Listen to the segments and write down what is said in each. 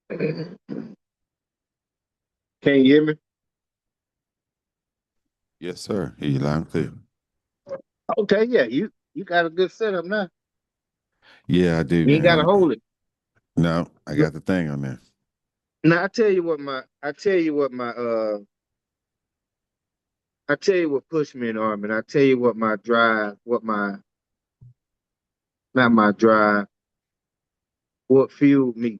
Can you hear me? Yes, sir. Hear you loud and clear. Okay, yeah, you got a good setup now. Yeah, I do, You ain't gotta man. hold it. No, I got the thing on there. Now I tell you what pushed me in the army, and I tell you what my drive, what my not my drive, what fueled me.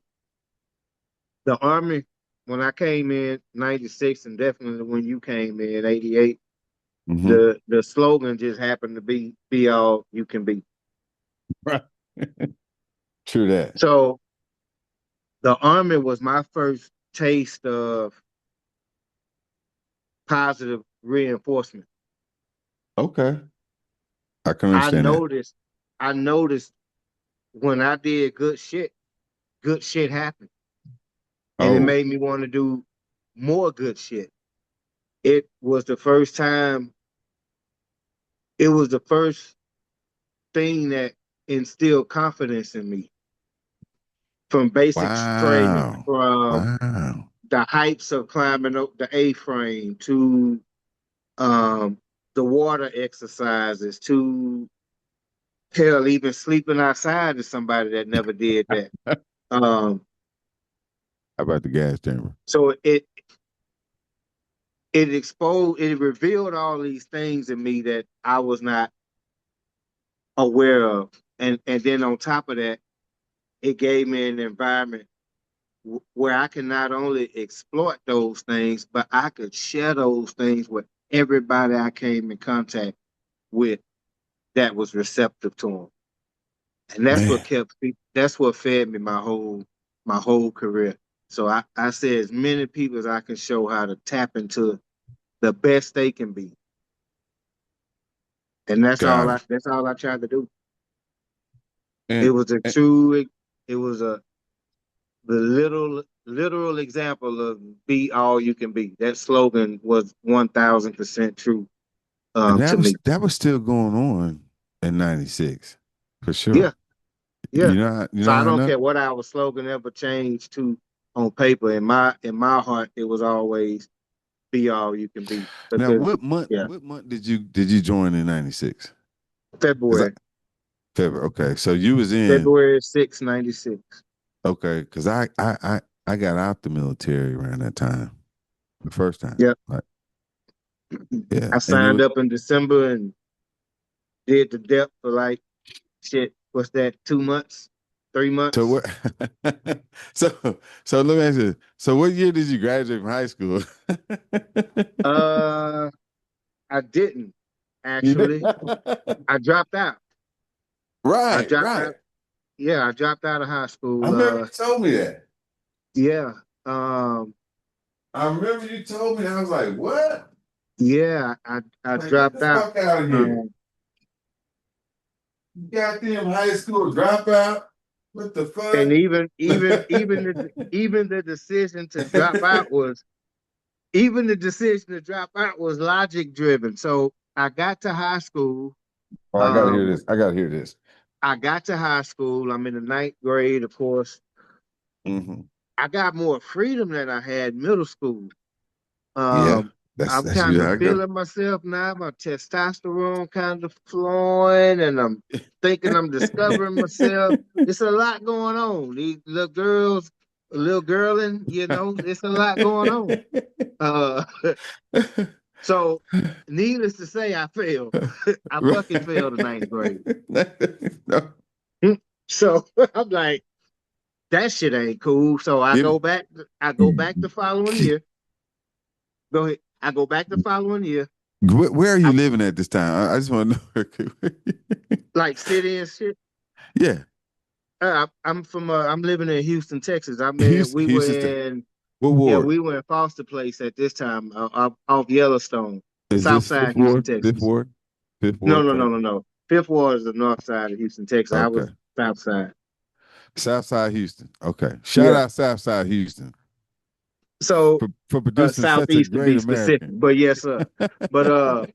The army, when I came in '96, and definitely when you came in '88, Hmm. the slogan just happened to be all you can be. Right. True that. So the army was my first taste of positive reinforcement. Okay. I can I understand that. noticed, I noticed when I did good shit happened. And it Oh, made me want to do more good shit. It was the first time, it was the first thing that instilled confidence in me from basic training, wow. from Wow. the heights of climbing up the A-frame to um, the water exercises to hell, even sleeping outside is somebody that never did that. How Um, about the gas chamber? so it revealed all these things in me that I was not aware of. And then on top of that, it gave me an environment where I can not only exploit those things, but I could share those things with everybody I came in contact with that was receptive to them. And Man. that's what fed me my whole career. So I say as many people as I can show how to tap into the best they can be. And Got it. that's all I tried to do. It And, was a and true it was a the literal example of be all you can be. That slogan was 1000% true and to me. that was still going on in '96, for Yeah, sure. yeah. You So know I how I don't know? care what our slogan ever changed to on paper. In my heart, it was always be all you can be. Now, Because yeah, what month did you join in '96? Because February February. Okay, so you was in. February 6, 96. Okay, because I got out the military around that time, the first time. Yep. Like, yeah, I and it signed was up in December and did the depth for like shit. What's that? 2 months, three so months? what? So let me ask you. So what year did you graduate from high school? Uh, I didn't You did? actually. I dropped out. I Right, dropped right. out. Yeah, I dropped out of high I school. remember you told me that. Yeah. Um, I remember you told me that. I was like, what? yeah, I Like, get the dropped out. fuck out of here. Um, You goddamn high school dropout. What the and fuck? even the decision to drop out was even the decision to drop out was logic driven. So I got to high school. Oh, I gotta hear Um, this. I gotta hear this. I got to high school. I'm in the ninth grade, of course. Hmm. I got more freedom than I had middle school. Yeah, Um, I'm that's kind usually of how it go. feeling myself now. My testosterone kind of flowing, and I'm thinking I'm discovering myself. It's a lot going on. These little girls, little girling, it's a lot going on. Uh, so, needless to say, I failed. I fucking failed the ninth grade. No. So I'm like, that shit ain't cool. So I You- go back. I go back the following year. Go ahead. I go back the following year. Where are you I living at this time? I just want to know. like city and shit. Yeah, I'm from I'm living in Houston, Texas. I mean, Houston. What yeah, ward? we were in Foster Place at this time, off Yellowstone, Is South this Side Fifth Houston, Ward? Fifth Texas. Ward? Fifth No, Ward? no, no, Okay. no, no. Fifth Ward is the north side of Houston, Texas. I Okay. was South Side. Southside Houston. Okay. Shout Yeah. out Southside Houston So for producing such a Southeast to great be specific, American. but yes, sir. But I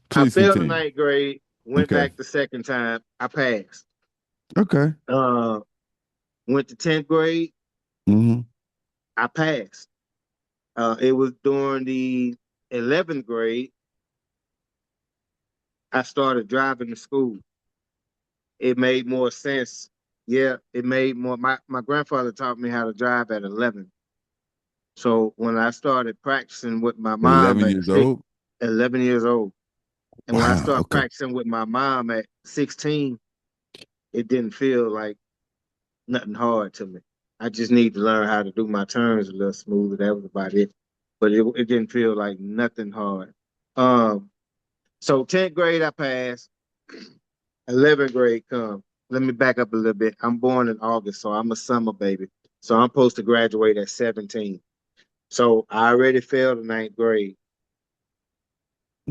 Please failed the continue. ninth grade, went Okay. back the second time, I passed. Okay. Uh, went to 10th grade, Mm-hmm. I passed. It was during the 11th grade. I started driving to school. It made more sense. Yeah, it made more. My grandfather taught me how to drive at 11. So when I started practicing with my mom 11 at years old. 11 years old, and when I Wow. started Okay. practicing with my mom at 16, it didn't feel like nothing hard to me. I just need to learn how to do my turns a little smoother. That was about it. But it didn't feel like nothing hard. Um, so 10th grade I passed, 11th grade come. Let me back up a little bit. I'm born in August, so I'm a summer baby. So I'm supposed to graduate at 17. So I already failed the ninth grade.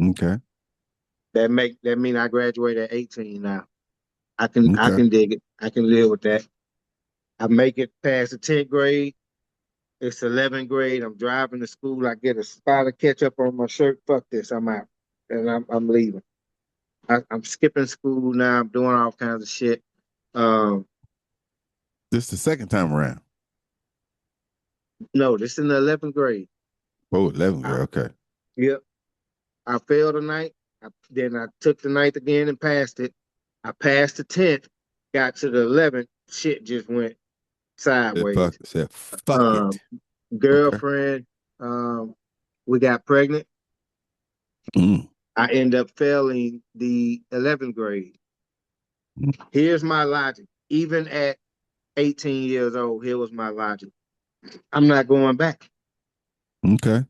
Okay. That mean I graduate at 18 now. I Okay. can dig it. I can live with that. I make it past the 10th grade. It's 11th grade. I'm driving to school. I get a spot of ketchup on my shirt. Fuck this. I'm out. And I'm leaving. I'm skipping school now. I'm doing all kinds of shit. Um, This the second time around. no, this in the 11th grade. Oh, 11 I, girl. Okay. yep. I failed the ninth. Then I took the ninth again and passed it. I passed the 10th, got to the 11th. Shit just went sideways. Said fuck Um, it. Okay. Girlfriend, we got pregnant. Mm. I end up failing the 11th grade. Here's my logic. Even at 18 years old, here was my logic. I'm not going back. Okay.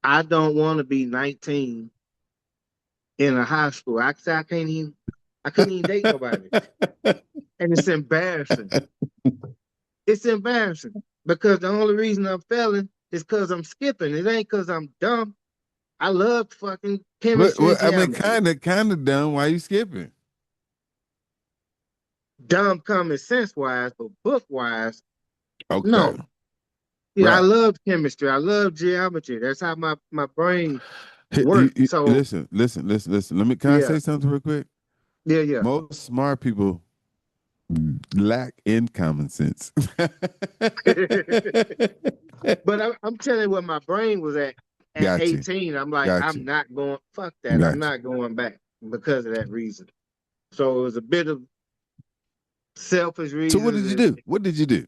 I don't want to be 19 in a high school. I couldn't even date nobody. And it's embarrassing. It's embarrassing because the only reason I'm failing is because I'm skipping. It ain't because I'm dumb. I love fucking chemistry and I mean, geometry. kind of dumb. Why you skipping? Dumb common sense wise, but book wise, Okay. no. Yeah, I Right. love chemistry. I love geometry. That's how my brain works. So Listen. Can I yeah, say something real quick? yeah, yeah. Most smart people lack in common sense. But I'm telling you where my brain was at Got you. 18. I'm like, Got I'm you. not going, fuck that. I'm Got you. not going back because of that reason. So it was a bit of selfish So what did reasons. you do? What did you do?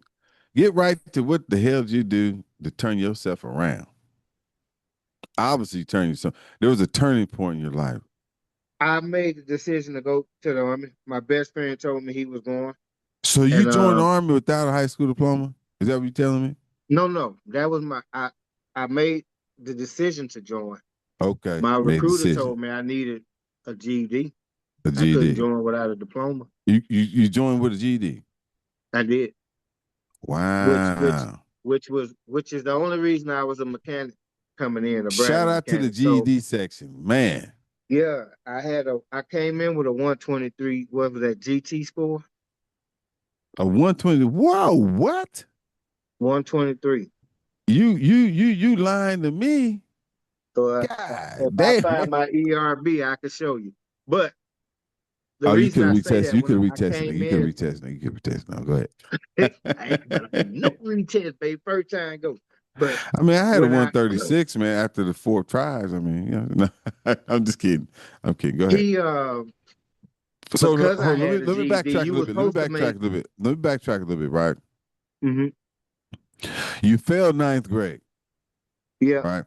Get right to what the hell did you do to turn yourself around? Obviously, you turned yourself. There was a turning point in your life. I made the decision to go to the army. My best friend told me he was going. So you And joined the army without a high school diploma? Is that what you're telling me? no, that was I made the decision to join. Okay, My made a recruiter decision. told me I needed a GED. A I couldn't GED. join without a diploma. You joined with a GED. I did, which which Wow. which is the only reason I was a mechanic coming in, a Shout Bradley out to the mechanic. So GED section, man. yeah, I came in with a 123. What was that GT score? A 120. Whoa, what? 123. You lying to me? So if God I damn. find my ERB, I can show you. But the Oh, you reason could I have say retested. that You when could have I retested it. came You could have in, retested it. You could have retested it. Go I ain't gonna do ahead. no retest, baby. First time go. But I mean, I had a when I 136, man, after the four tries. I mean, no, I'm just kidding. I'm kidding. Go ahead. he So because I hold on, had a let me GED, backtrack a you little was bit. Let me supposed to backtrack make. a little bit. Let me backtrack a little bit, right? Hmm. You failed ninth grade, Yeah, right?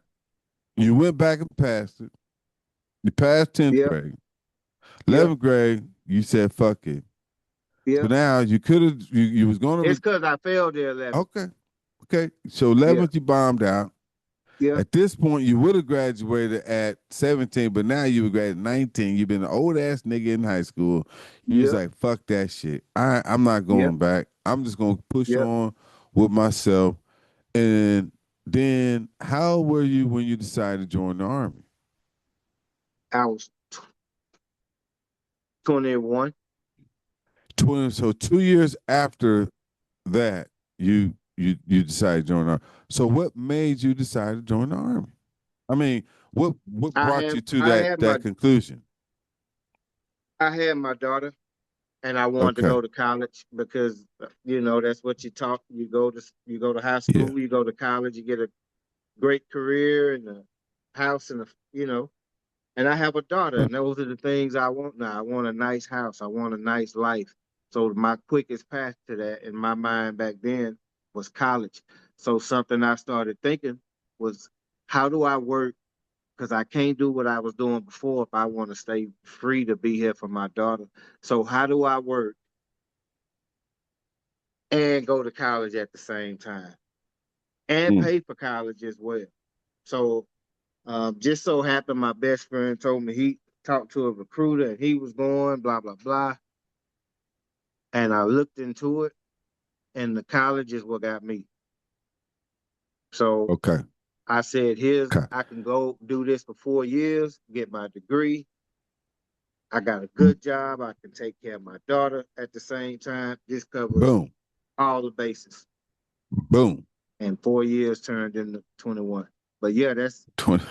You went back and passed it. You passed 10th yeah, grade. yeah, 11th grade, you said fuck it. yeah. So now you could have you was gonna It's because I failed the 11. okay. Okay. So Yeah, 11th you bombed out. yeah, At this point, you would have graduated at 17, but now you would graduate at 19. You've been an old ass nigga in high school. You was yeah, like, fuck that shit. I'm not yeah, going back. I'm just gonna push yeah. on with myself. And then how old were you when you decided to join the army? I was 21. 20. So 2 years after that, you decided to join the army. So what made you decide to join the army? I mean, what brought you to I that had that conclusion? I had my daughter. and I wanted to Okay. go to college because that's what you taught. You go to high Yeah. school, you go to college, you get a great career and a house and and I have a daughter, and those are the things I want now. I want a nice house. I want a nice life. So my quickest path to that in my mind back then was college. So something I started thinking was, how do I work? Because I can't do what I was doing before if I want to stay free to be here for my daughter. So how do I work and go to college at the same time and Mm. pay for college as well? So just so happened my best friend told me he talked to a recruiter and he was going, blah, blah, blah. And I looked into it, and the college is what got me. So Okay. I said, here's, Okay. I can go do this for 4 years, get my degree. I got a good job. I can take care of my daughter at the same time. This covers Boom. all the bases. Boom. And 4 years turned into 21. But yeah, 20.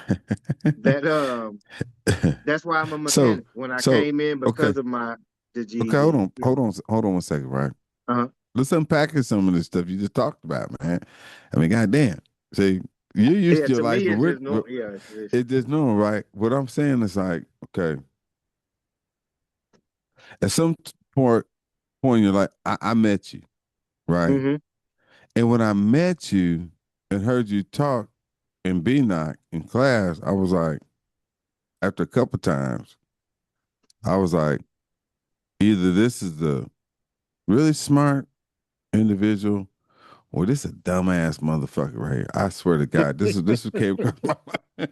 that that's why I'm a so mechanic. When I so came in okay. because of the Okay, hold GED. on. Hold on 1 second, right? Uh-huh. Let's unpack some of this stuff you just talked about, man. I mean, goddamn. See, you're used Yeah, to your to life, me but it's just no. Yeah, it's just normal, right? What I'm saying is like, okay, at some point in your life, I met you, right? hmm And when I met you and heard you talk in B knock in class, I was like, after a couple times, I was like, either this is the really smart individual, or this is a dumbass motherfucker right here. I swear to God, this came across my mind.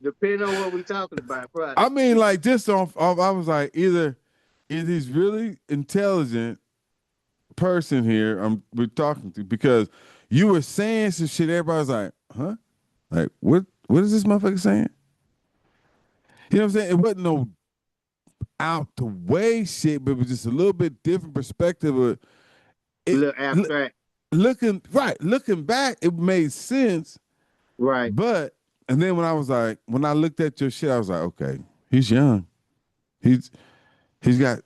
Depending on what we're talking about, right? I mean, like just off, I was like, either is he's really intelligent person here we're talking to, because you were saying some shit. Everybody's like, huh? Like, what is this motherfucker saying? You know what I'm saying? It wasn't no out the way shit, but it was just a little bit different perspective of A it. little abstract, Looking back, it made sense. right? But and then when I looked at your shit, I was like, okay, he's young. He's he's got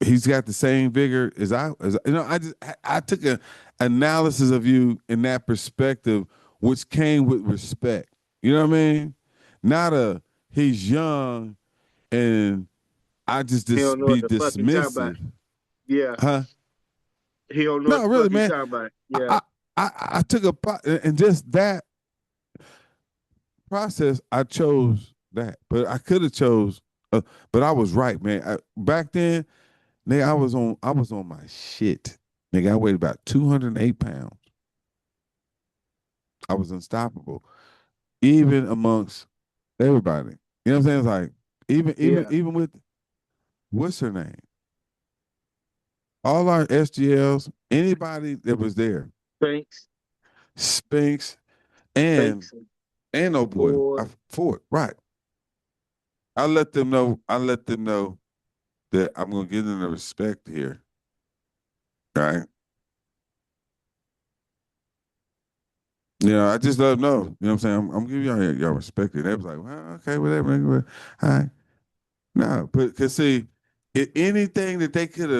he's got the same vigor as I took a analysis of you in that perspective, which came with respect. You know what I mean? Not a he's young and I He just don't know what be the fuck he talking about. dismissive. Yeah, Huh? he don't know what No, the really, fuck he man. talking about. I Yeah, I I took and just that process, I chose that, but I could have chose, but I was right, man. Back then, nigga, I was on my shit, nigga. I weighed about 208 pounds. I was unstoppable, even amongst everybody. You know what I'm saying? It's like yeah. even with what's her name, all our SGLs, anybody that was there, Thanks, Spinks and thanks. oh boy, Ford. Ford, right? I let them know. I let them know that I'm gonna give them the respect here, right? I just let them know. You know what I'm saying? I'm giving y'all respect. And they was like, well, okay, whatever. Nigga, all right. No, but cause see, anything that they could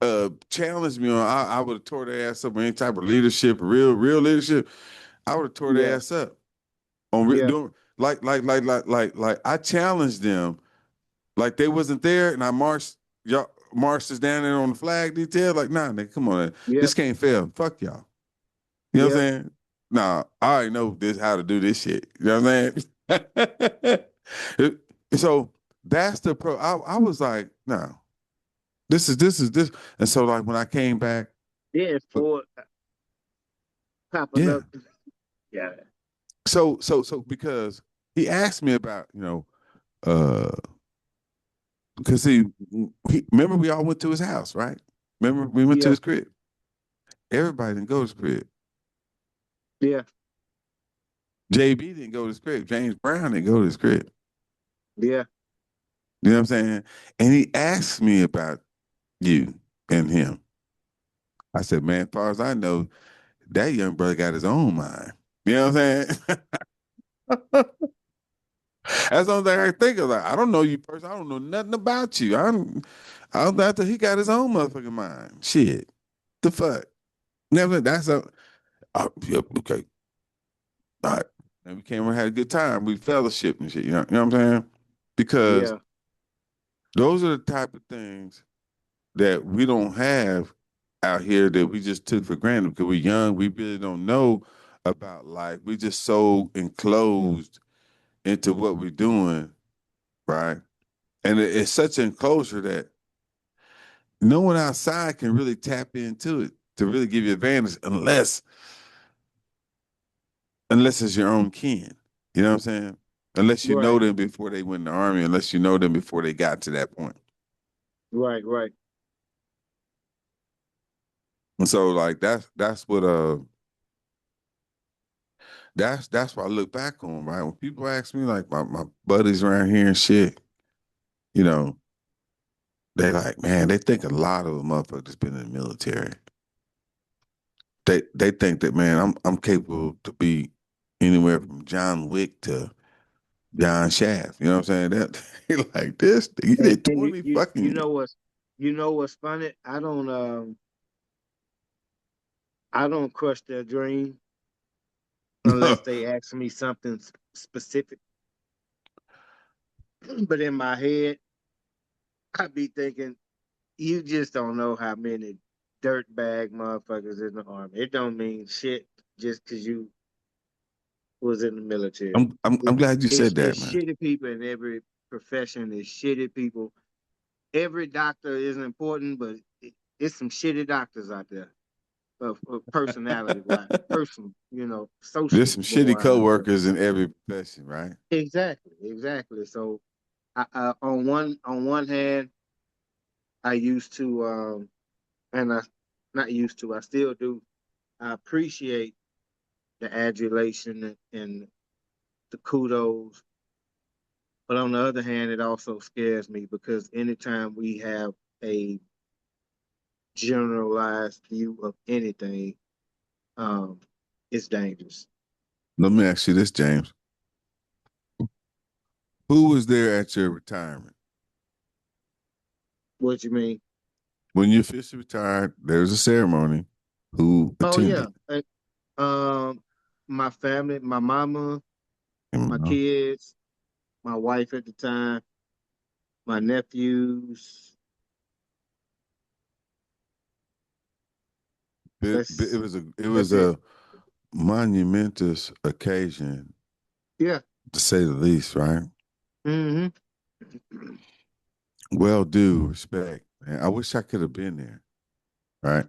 have challenged me on, I would have tore their ass up on any type of leadership, real leadership. I would have tore their Yeah, ass up on yeah, doing like I challenged them like they wasn't there, and I marched us down there on the flag detail. Like, nah, nigga, come on, yeah, this can't fail. Fuck y'all. You know what yeah, I'm saying? Nah, I already know this how to do this shit. You know what I'm saying? So that's the pro. I was like, no, this, and so like when I came back, yeah. Ford popping yeah. up. Yeah, So because he asked me about uh because he remember we all went to his house, right? Remember we went to yeah, his crib. Everybody didn't go to his crib. yeah, JB didn't go to his crib. James Brown didn't go to his crib. yeah, You know what I'm saying? And he asked me about you and him. I said, man, as far as I know, that young brother got his own mind. You know what I'm saying? That's the only thing I think of. Like, I don't know you personally. I don't know nothing about you. I was after he got his own motherfucking mind. Shit. The fuck? Never that's a yep, okay. All right. And we came and had a good time. We fellowship and shit. You know what I'm saying? Because Yeah, those are the type of things that we don't have out here that we just took for granted because we're young. We really don't know about life. We just so enclosed into what we're doing, right? And it's such enclosure that no one outside can really tap into it to really give you advantage unless it's your own kin. You know what I'm saying? Unless you know right, them before they went in the army, unless you know them before they got to that point. right. And so like that's what that's what I look back on, right? When people ask me, like my buddies around here and shit, you know, they like, man, they think a lot of a motherfucker that's been in the military. They think that, man, I'm capable to be anywhere from John Wick to John Shaft. You know what I'm saying? That he like this, he did And 20 fucking you years. know what's funny? I don't crush their dream unless they ask me something specific. But in my head, I be thinking, you just don't know how many dirtbag motherfuckers in the army. It don't mean shit just because you was in the military. I'm glad you said that, It's man. shitty people in every profession. It's shitty people. Every doctor is important, but it's some shitty doctors out there. Personality wise, There's social some shitty wise. coworkers in every profession, right? Exactly. So, on one hand, I used to, and I not used to, I still do. I appreciate the adulation and the kudos, but on the other hand, it also scares me because anytime we have a generalized view of anything, um, it's dangerous. Let me ask you this, James. Who was there at your retirement? What you mean? When you officially retired, there was a ceremony. Who Oh yeah. attended? Um, my family, my mama, You my know, kids, my wife at the time, my nephews. it That's was it that's was it. a monumentous occasion, Yeah. to say the least, right? Hmm. Well due respect. Man, I wish I could have been there, right?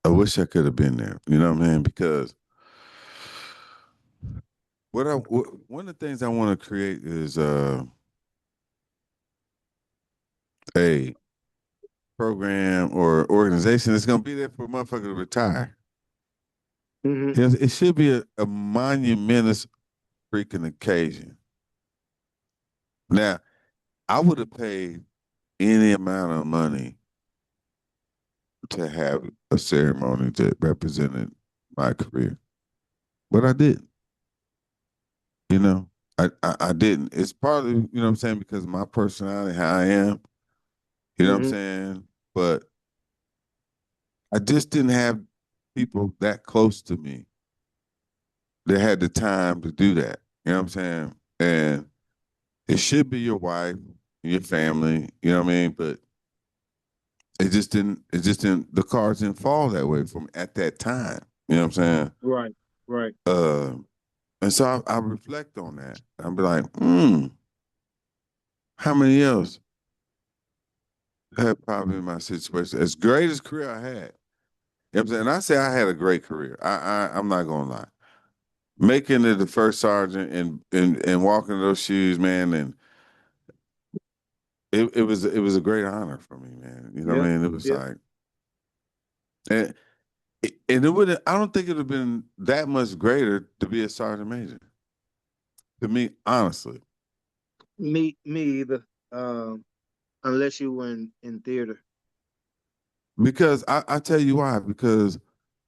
I wish I could have been there. You know what I mean? Because one of the things I want to create is a program or organization that's gonna be there for a motherfucker to retire. Hmm. It should be a monumentous freaking occasion. Now, I would have paid any amount of money to have a ceremony that represented my career, but I didn't. You know, I didn't. It's partly, you know what I'm saying, because of my personality, how I am. You know what I'm Hmm. saying? But I just didn't have people that close to me that had the time to do that. You know what I'm saying? And it should be your wife, your family, you know what I mean? But it just didn't the cards didn't fall that way from at that time. You know what I'm saying? Right. Right. Uh and so I reflect on that. I'll be like, how many else had probably in my situation? As great as career I had. You know what I'm saying? And I say I had a great career. I'm not gonna lie. Making it the first sergeant and walking in those shoes, man, and it was a great honor for me, man. You know what Yep. I mean? It was Yep. like and and it would I don't think it would have been that much greater to be a sergeant major. To me, honestly. Me either. Unless you were in theater. Because I tell you why. Because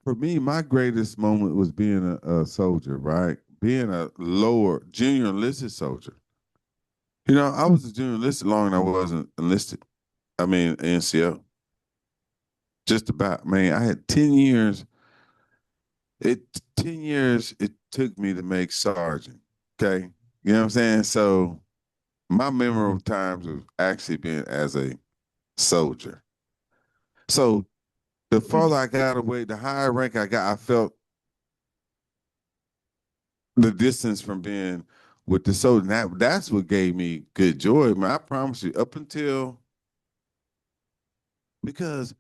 for me, my greatest moment was being a soldier, right? Being a lower junior enlisted soldier. I was a junior enlisted long and I wasn't enlisted. I mean, NCO. Just about. Man, I had 10 years. 10 years it took me to make sergeant. Okay. You know what I'm saying? So my memorable times have actually been as a soldier. So the farther I got away, the higher rank I got, I felt the distance from being with the soldier. And that's what gave me good joy, man. I promise you, because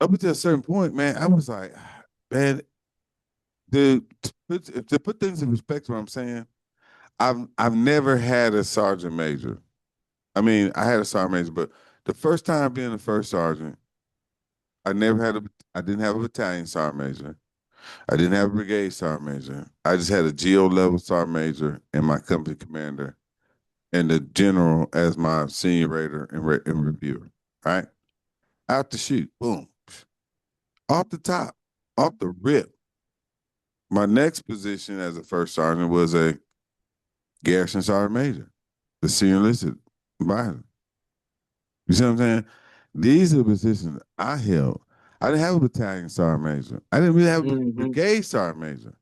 up until a certain point, man, I was like, man, to put things in perspective, what I'm saying, I've never had a sergeant major. I mean, I had a sergeant major, but the first time being the first sergeant, I didn't have a battalion sergeant major. I didn't have a brigade sergeant major. I just had a GO level sergeant major and my company commander and the general as my senior rater and reviewer. Right out the chute, boom, off the top, off the rip. My next position as a first sergeant was a garrison sergeant major, the senior enlisted advisor. You see what I'm saying? These are the positions I held. I didn't have a battalion sergeant major. I didn't really have a Mm-hmm. brigade sergeant major.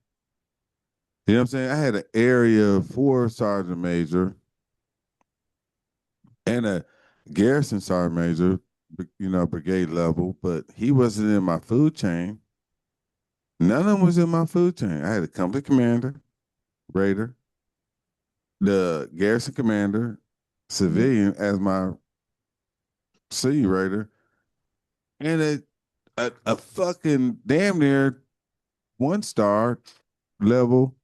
You know what I'm saying? I had an area 4 sergeant major and a garrison sergeant major, brigade level, but he wasn't in my food chain. None of them was in my food chain. I had a company commander, raider, the garrison commander, civilian as my senior raider, and a fucking damn near 1-star level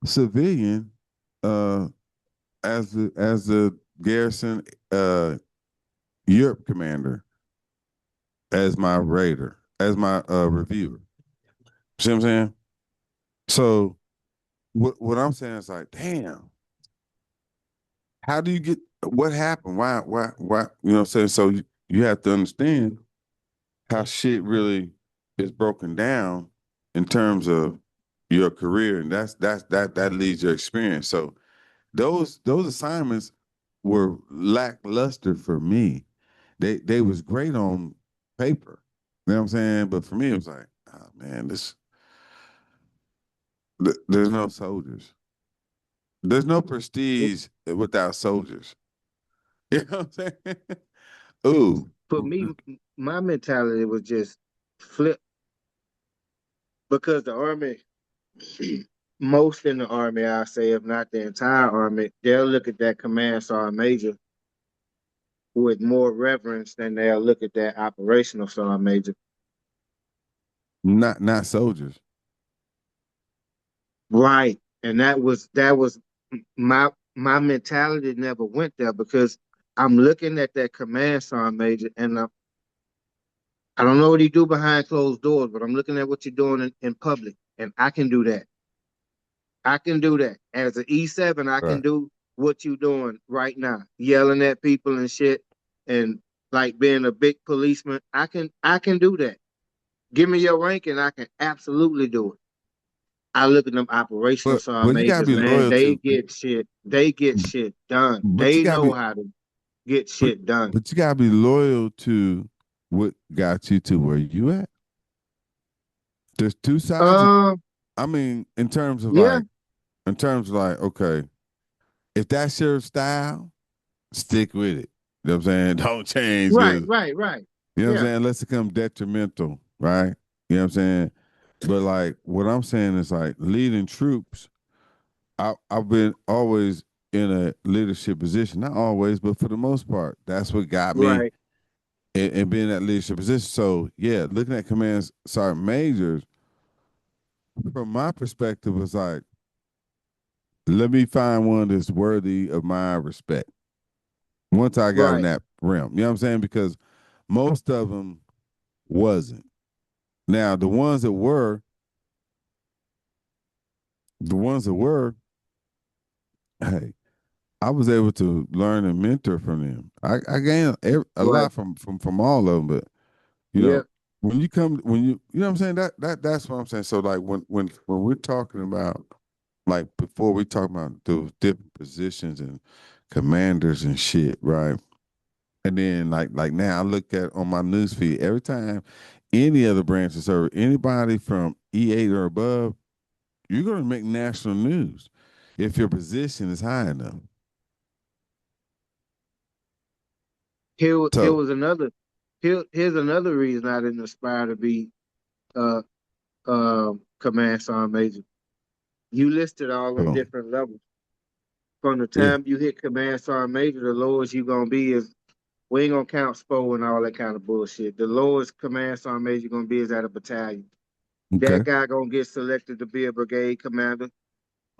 civilian uh as the garrison Europe commander as my raider, as my reviewer. See what I'm saying? So what I'm saying is like, damn, how do you get what happened? Why you know what I'm saying? So you have to understand how shit really is broken down in terms of your career, and that leads your experience. So those assignments were lackluster for me. They was great on paper. You know what I'm saying? But for me, it was like, oh man, there's no soldiers. There's no prestige without soldiers. You know what I'm saying? Ooh. For me, my mentality was just flip because the army, most in the army, I say, if not the entire army, they'll look at that command sergeant major with more reverence than they'll look at that operational sergeant major. Not soldiers. Right. And that was my mentality never went there because I'm looking at that command sergeant major and I don't know what he do behind closed doors, but I'm looking at what you're doing in public, and I can do that. I can do that. As an E7, I can Right. do what you're doing right now, yelling at people and shit, and like being a big policeman. I can do that. Give me your rank, and I can absolutely do it. I look at them operational sergeant But you gotta majors, be man. loyal They to get shit. They get shit done. but you They gotta know be how to get but shit done. but you gotta be loyal to what got you to where you at. There's two sides. Uh, I mean, yeah, in terms of like, okay, if that's your style, stick with it. You know what I'm saying? Don't change right, because right, right. you know what I'm Yeah, saying? Unless it becomes detrimental, right? You know what I'm saying? But like what I'm saying is like leading troops. I've been always in a leadership position. Not always, but for the most part. That's what got me right. in being in that leadership position. So yeah, looking at command sergeant majors, from my perspective, was like, let me find one that's worthy of my respect. Once I got in Right. that realm, you know what I'm saying? Because most of them wasn't. Now the ones that were, hey, I was able to learn and mentor from them. I gained a Right. lot from all of them, but you Yeah. know, when you know what I'm saying, that's what I'm saying. So like when we're talking about like before we talk about those different positions and commanders and shit, right? And then like now I look at on my news feed every time any other branch of service, anybody from E8 or above, you're gonna make national news if your position is high enough. Here So was another. Here's another reason I didn't aspire to be uh command sergeant major. You listed all them so different levels. From the yeah, time you hit command sergeant major, the lowest you gonna be is we ain't gonna count SPO and all that kind of bullshit. The lowest command sergeant major gonna be is at a battalion. okay, That guy gonna get selected to be a brigade commander.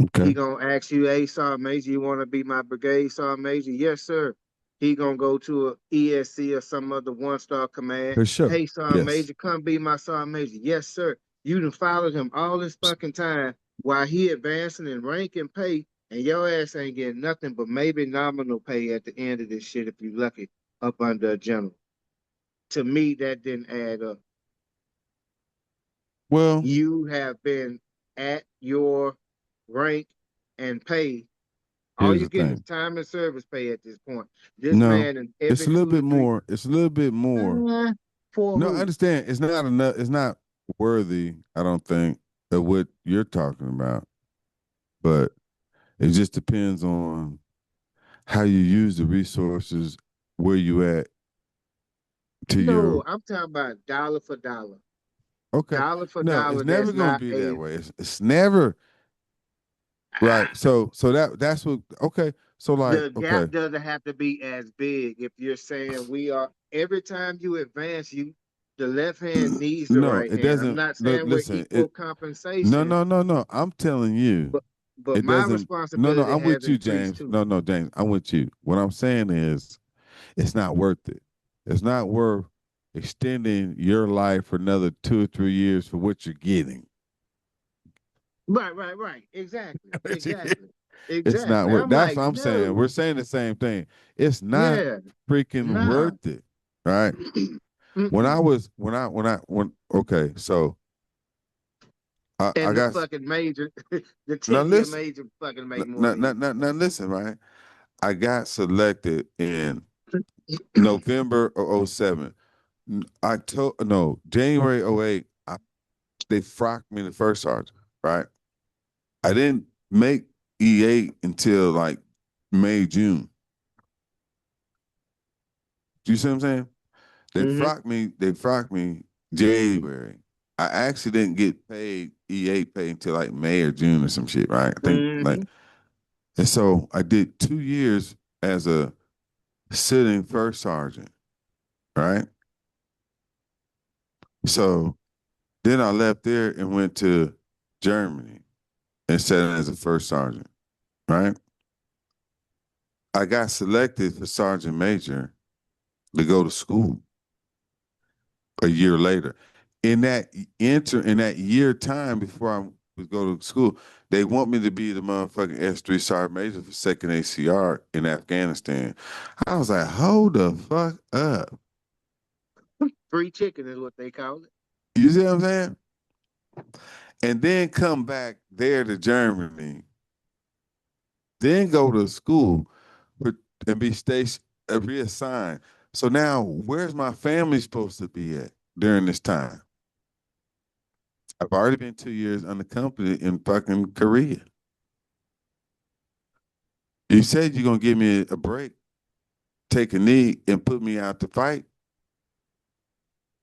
okay, He gonna ask you, "Hey, sergeant major, you want to be my brigade sergeant major?" Yes, sir. He gonna go to a ESC or some other one-star command. for sure. Hey, sergeant Yes. major, come be my sergeant major. Yes, sir. You done followed him all this fucking time while he advancing in rank and pay, and your ass ain't getting nothing but maybe nominal pay at the end of this shit if you lucky up under a general. To me, that didn't add up. Well, You have been at your rank and pay. All here's you're the getting is thing. time and service pay at this point. This No, man in it's every a little two to bit three, more. It's a little bit more. uh, for No, I who? understand. It's not enough. It's not worthy, I don't think, of what you're talking about. But it just depends on how you use the resources, where you at to your No, I'm talking about dollar for dollar. okay. Dollar for No, it's dollar. never That's gonna not be that a. way. It's never right. So that's what okay. So like, The gap okay. doesn't have to be as big. If you're saying we are every time you advance, you the left hand needs the No, right it hand. I'm doesn't not saying we're listen, equal it no, compensation, no, no, no. I'm telling you, but but it my doesn't no, responsibility I'm has with you, increased James. too. No, no, James, I'm with you. What I'm saying is it's not worth it. It's not worth extending your life for another 2 or 3 years for what you're getting. Right. Exactly. It's not Exactly. worth. I'm That's like, what I'm saying. no, We're saying the same thing. It's not yeah, freaking nah. worth it, right? When I Mm-mm. was when okay, so I And the got fucking major, the now 10-year listen, major fucking make more now, than now, you. now, now listen, right? I got selected in November of '07. October, no, January '08. They frocked me the first sergeant, right? I didn't make E8 until like May, June. Do you see what I'm saying? Mm-hmm. They frocked me January. I actually didn't get paid E8 pay until like May or June or some shit, right? I think like Mm-hmm. and so I did 2 years as a sitting first sergeant, right? So then I left there and went to Germany and sat in as a first sergeant, right? I got selected for sergeant major to go to school a year later. In that in that year time before I would go to school, they want me to be the motherfucking S3 sergeant major for second ACR in Afghanistan. I was like, hold the fuck up. Free chicken is what they call it. You see what I'm saying? And then come back there to Germany, then go to school and be station reassigned. So now where's my family supposed to be at during this time? I've already been 2 years unaccompanied in fucking Korea. You said you're gonna give me a break, take a knee, and put me out to fight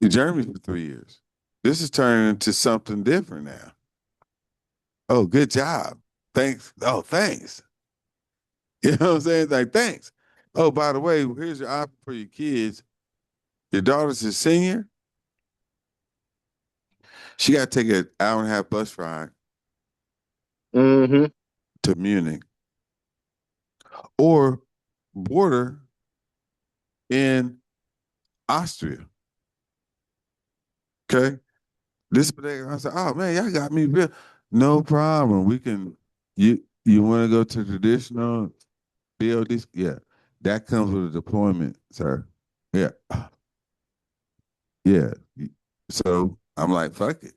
in Germany for 3 years. This is turning into something different now. Oh, good job. Thanks. Oh, thanks. You know what I'm saying? Like, thanks. Oh, by the way, here's your option for your kids. Your daughter's a senior. She got to take an hour and a half bus ride Mm-hmm. to Munich or border in Austria. Okay. This particular, I said, oh man, y'all got me real. No problem. We can, you want to go to traditional BOD? Yeah. That comes with a deployment, sir. Yeah. Yeah. So I'm like, fuck it.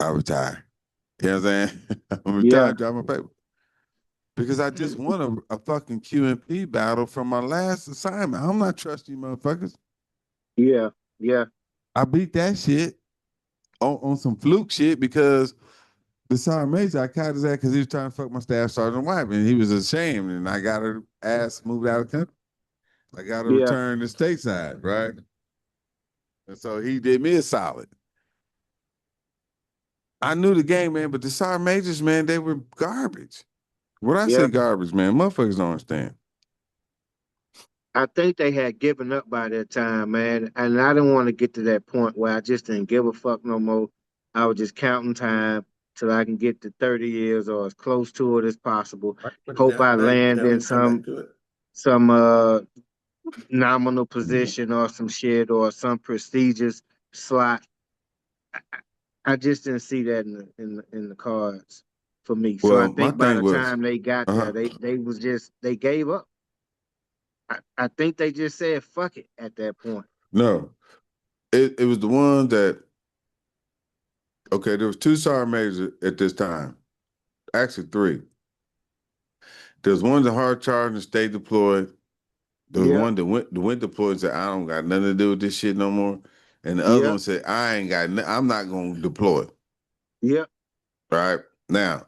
I retire. You know what I'm saying? I'm Yeah, retired, drive my paper. Because I just won a fucking QMP battle from my last assignment. I'm not trusting you motherfuckers. yeah, yeah, I beat that shit on some fluke shit because the sergeant major, I caught his ass because he was trying to fuck my staff sergeant wife, and he was ashamed, and I got her ass moved out of the country. I got her yeah, returned to stateside, right? And so he did me a solid. I knew the game, man, but the sergeant majors, man, they were garbage. When I say yeah. garbage, man, motherfuckers don't understand. I think they had given up by that time, man. And I didn't want to get to that point where I just didn't give a fuck no more. I was just counting time till I can get to 30 years or as close to it as possible. I put it Hope down, I lay it land down, in and come back some to it. some nominal position or some shit or some prestigious slot. I just didn't see that in the cards for me. So I Well, my think by thing the was, time they got there, uh, they was just they gave up. I think they just said fuck it at that point. no, it was the one that okay, there was two sergeant majors at this time, actually three. There was one that hard charged and stayed deployed. There was Yeah, one that went deployed and said, I don't got nothing to do with this shit no more. And the other yeah, one said, I'm not gonna deploy. yeah, Right? Now,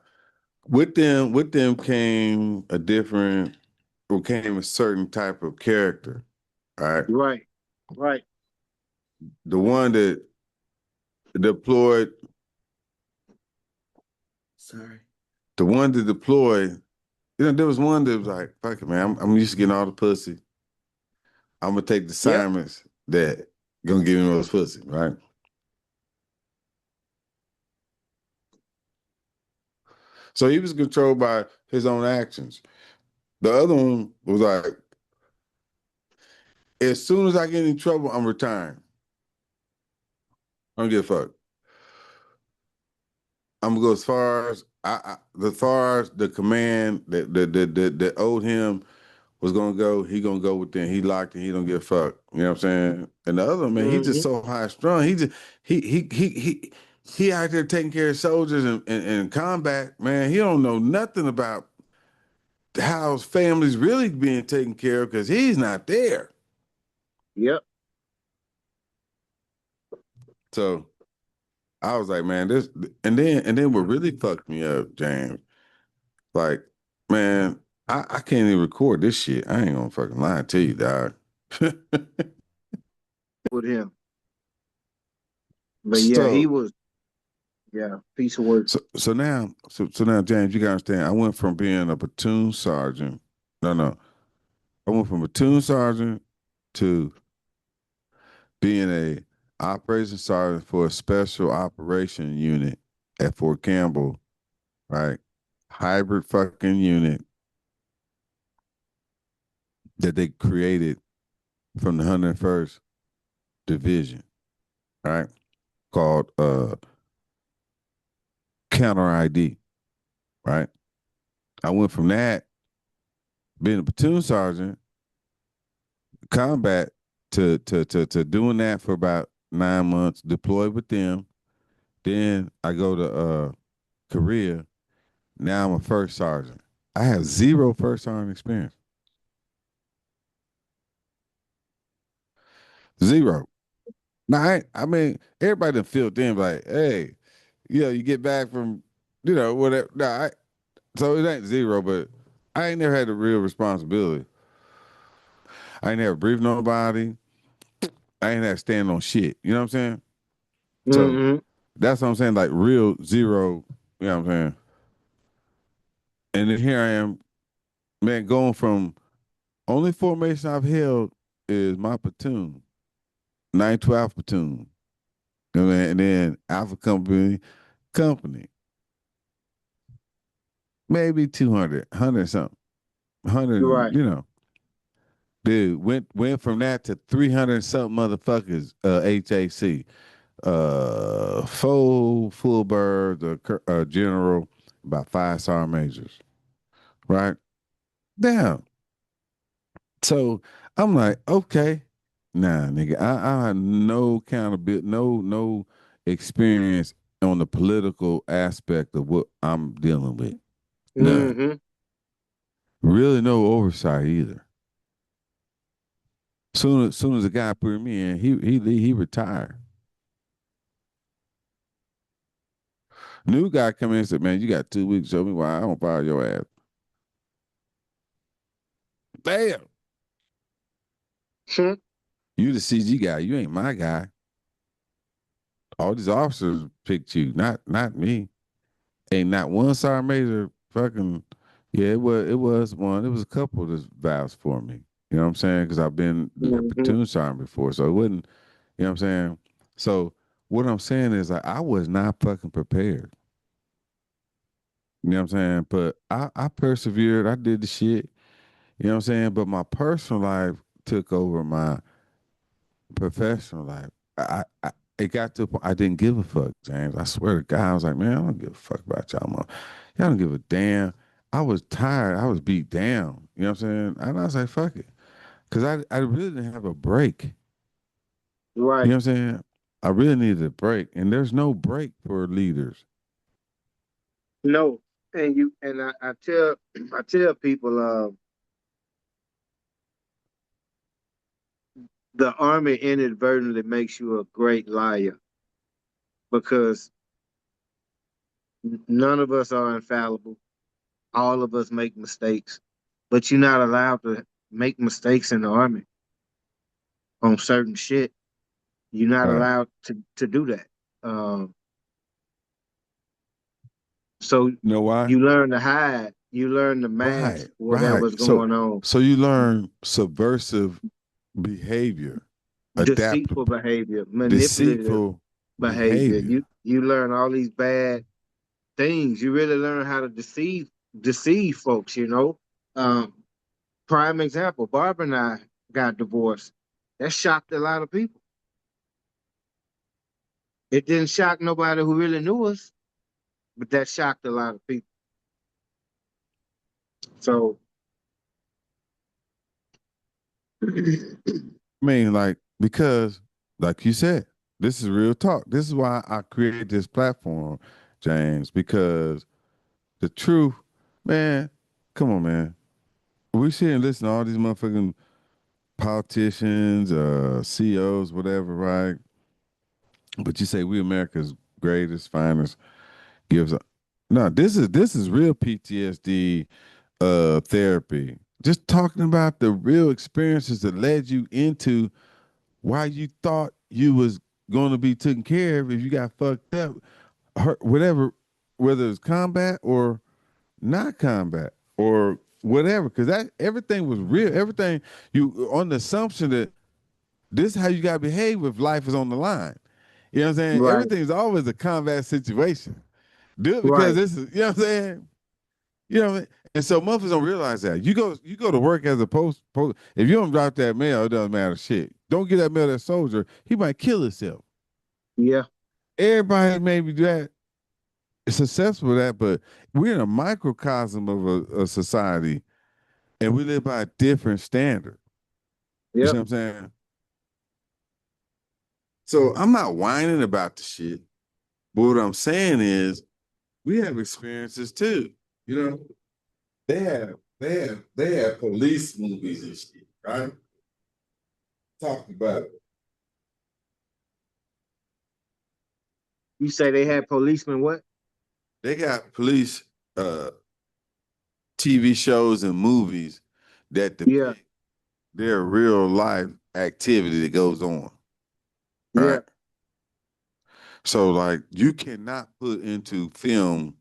with them came a different or came a certain type of character. Right. right, right. The one that deployed, sorry. The one that deployed, there was one that was like, fuck it, man, I'm used to getting all the pussy. I'm gonna take the Yep, assignments that gonna give me most pussy, right? So he was controlled by his own actions. The other one was like, as soon as I get in trouble, I'm retiring. I don't give a fuck. I'm gonna go as far as the command that owed him was gonna go. He gonna go within. He locked and he don't give a fuck. You know what I'm saying? And the other man, he just hmm so high strung. He just he out there taking care of soldiers and combat. Man, he don't know nothing about how his family's really being taken care of because he's not there. yep. So I was like, man, this and then what really fucked me up, James, like, man, I can't even record this shit. I ain't gonna fucking lie to you, dog. With him, but yeah, he so was piece of work. so now, James, you gotta understand, I went from being a platoon sergeant. No. I went from platoon sergeant to being a operations sergeant for a special operation unit at Fort Campbell, right? Hybrid fucking unit that they created from the 101st Division, right? Called Counter ID, right? I went from that being a platoon sergeant combat to doing that for about 9 months, deployed with them. Then I go to Korea. Now I'm a first sergeant. I have zero first sergeant experience. Zero. Now I mean everybody done filled in like, hey, you get back from, whatever. So it ain't zero, but I ain't never had a real responsibility. I ain't never briefed nobody. I ain't had to stand on shit. You know what I'm saying? So hmm that's what I'm saying, like real zero, you know what I'm saying? And then here I am, man, going from only formation I've held is my platoon, 912 platoon. You know what I mean? And then Alpha Company, maybe 200, 100 something, 100, You're right. dude, went from that to 300 something motherfuckers, HAC, full bird, general, about five sergeant majors, right? Damn. So I'm like, okay, nah, nigga, I have no accountability, no experience on the political aspect of what I'm dealing with. None. Mm-hmm. Really no oversight either. Soon as the guy put me in, he retired. New guy come in and said, "Man, you got 2 weeks. Show me why I don't fire your ass." Damn, you the CG guy. You ain't my guy. All these officers picked you, not me. Ain't not one sergeant major fucking. Yeah, it was one. It was a couple that vouched for me. You know what I'm saying? Because I've been a Mm-hmm. platoon sergeant before, so it wasn't. You know what I'm saying? So what I'm saying is, I was not fucking prepared. You know what I'm saying? But I persevered. I did the shit. You know what I'm saying? But my personal life took over my professional life. I it got to a point I didn't give a fuck, James. I swear to God, I was like, man, I don't give a fuck about y'all, man. Y'all don't give a damn. I was tired. I was beat down. You know what I'm saying? And I was like, fuck it. Cause I really didn't have a break. You Right. know what I'm saying? I really needed a break. And there's no break for leaders. No. I tell I tell people the army inadvertently makes you a great liar because none of us are infallible. All of us make mistakes, but you're not allowed to make mistakes in the army on certain shit. You're not Right. allowed to do that. Um, so You know why? you learn to hide. You learn to mask Right, right. whatever's So going on. so you learn subversive behavior, Deceitful adaptable, behavior, manipulative deceitful behavior. behavior. You learn all these bad things. You really learn how to deceive folks. Um, prime example. Barbara and I got divorced. That shocked a lot of people. It didn't shock nobody who really knew us, but that shocked a lot of people. So I mean, like, because, like you said, this is real talk. This is why I created this platform, James, because the truth, man, come on, man. We sit and listen to all these motherfucking politicians, CEOs, whatever, right? But you say we America's greatest, finest, gives up. No, this is real PTSD therapy. Just talking about the real experiences that led you into why you thought you was going to be taken care of if you got fucked up, hurt, whatever, whether it's combat or not combat or whatever, because that everything was real. Everything you on the assumption that this is how you got to behave if life is on the line. You know what I'm saying? right, Everything's always a combat situation. Do it because right, this is, you know what I'm saying? You know what I mean? And so motherfuckers don't realize that. You go to work as a post if you don't drop that mail, it doesn't matter shit. Don't get that mail to that soldier, he might kill himself. yeah, Everybody maybe do that is successful with that, but we're in a microcosm of a society and we live by a different standard. You see yep. what I'm saying? So I'm not whining about the shit. But what I'm saying is we have experiences too. You know, they have police movies and shit, right? Talking about it. You say they had policemen what? They got police TV shows and movies that Yeah, depict their real life activity that goes on. yeah. Right. So like you cannot put into film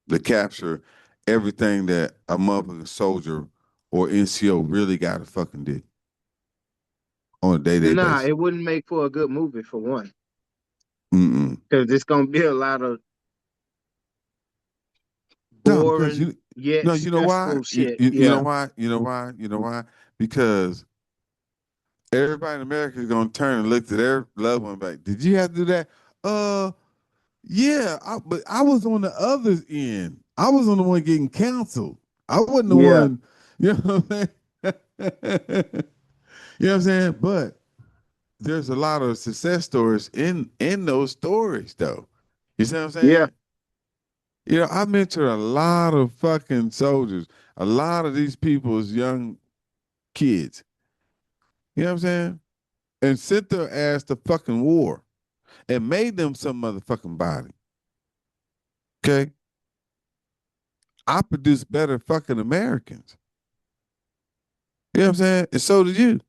to capture everything that a motherfucking soldier or NCO really got to fucking do on a day-to-day Nah, basis. it wouldn't make for a good movie for one, Mm-mm. because it's gonna be a lot of No, because boring yet you know why? stressful shit. You know Yeah, why? You know why? You know why? Because everybody in America is gonna turn and look to their loved one back. Did you have to do that? Uh yeah, but I was on the other end. I was on the one getting canceled. I wasn't the yeah. one, you know what I'm saying? You know what I'm saying? But there's a lot of success stories in those stories though. You see what I'm Yeah. saying? You know, I mentored a lot of fucking soldiers, a lot of these people's young kids. You know what I'm saying? And sent their ass to fucking war and made them some motherfucking body. Okay? I produce better fucking Americans. You know what I'm saying? And so did you.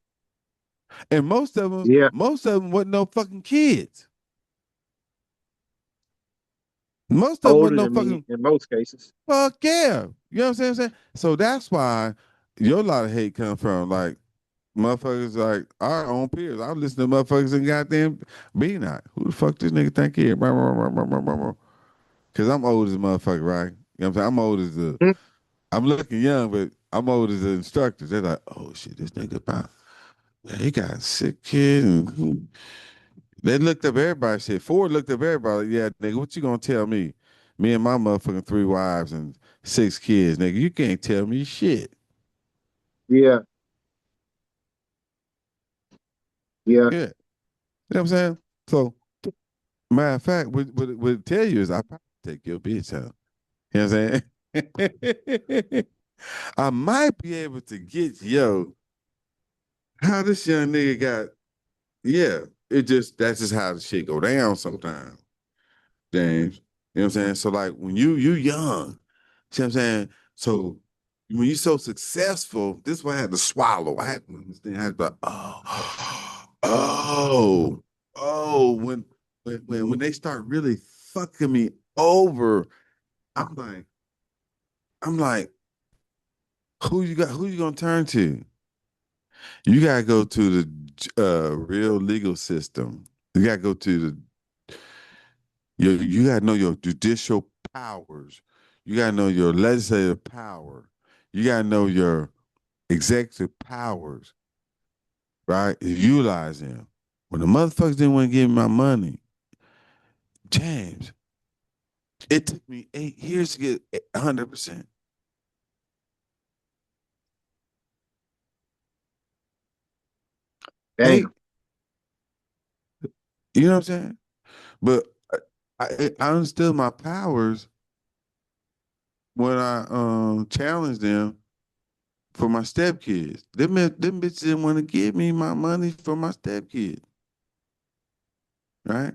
And Yeah. most of them wasn't no fucking kids. Most of them wasn't Older no than me fucking in most cases. fuck yeah. You know what I'm saying? So that's why your lot of hate come from. Like motherfuckers like our own peers. I listen to motherfuckers in goddamn be not. Who the fuck this nigga think he is? Cause I'm old as a motherfucker, right? You know what I'm saying? I'm old as the Hmm. I'm looking young, but I'm old as the instructors. They're like, oh shit, this nigga about yeah, he got a sick kid and they looked up everybody shit. Ford looked up everybody. Like, yeah, nigga, what you gonna tell me? Me and my motherfucking 3 wives and 6 kids, nigga. You can't tell me shit. Yeah. Yeah. Yeah. You know what I'm saying? So matter of fact, what it tell you is I probably take your bitch out. You know what I'm saying? I might be able to get how this young nigga got, yeah. It just that's just how the shit go down sometimes, James. You know what I'm saying? So like when you young, see what I'm saying? So when you so successful, this is what I had to swallow. I had to understand. I had to, oh, oh, when they start really fucking me over, I'm like, I'm like, who you gonna turn to? You gotta go to the real legal system. You gotta go to the you gotta know your judicial powers. You gotta know your legislative power. You gotta know your executive powers, right? Utilize them. When the motherfuckers didn't want to give me my money, James, it took me 8 years to get 100%. Damn. Eight, you know what I'm saying? But I understood my powers when I challenged them for my stepkids. Them bitches didn't want to give me my money for my stepkids, right?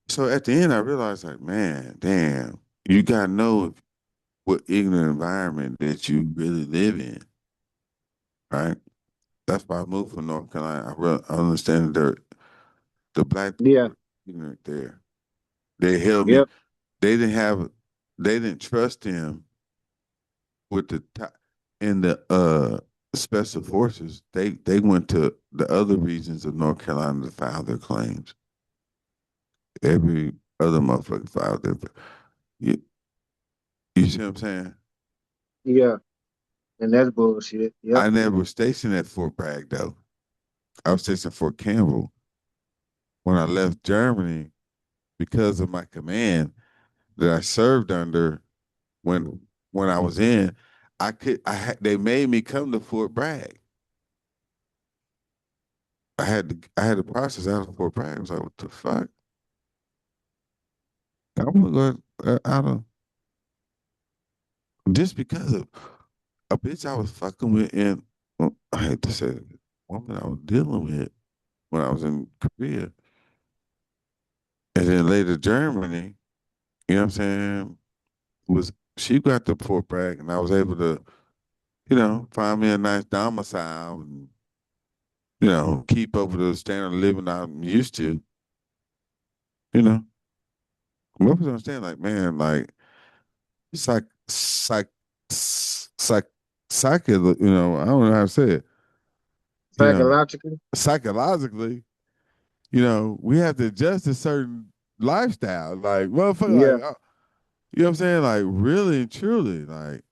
So at the end, I realized, like, man, damn, you gotta know what ignorant environment that you really live in, right? That's why I moved from North Carolina. I understand the black Yeah. people are ignorant there. They held me. Yep. They didn't have. They didn't trust him with the top in the special forces. They went to the other regions of North Carolina to file their claims. Every other motherfucker filed their. You, you see what I'm saying? Yeah. And that's bullshit. Yep. I never was stationed at Fort Bragg though. I was stationed at Fort Campbell when I left Germany because of my command that I served under when I was in. They made me come to Fort Bragg. I had to process out of Fort Bragg. I was like, what the fuck? I'm gonna go out of just because of a bitch I was fucking with and well, I hate to say it, woman I was dealing with when I was in Korea. And then later Germany, you know what I'm saying, was she got to Fort Bragg and I was able to, find me a nice domicile and, keep up with the standard of living I'm used to, you know. What was understand like, man, like psych psych psych psych I don't know how to say it. You know, Psychologically. psychologically, we have to adjust to certain lifestyle. Like, Yeah. motherfucker, like, you know what I'm saying? Like, really and truly, like,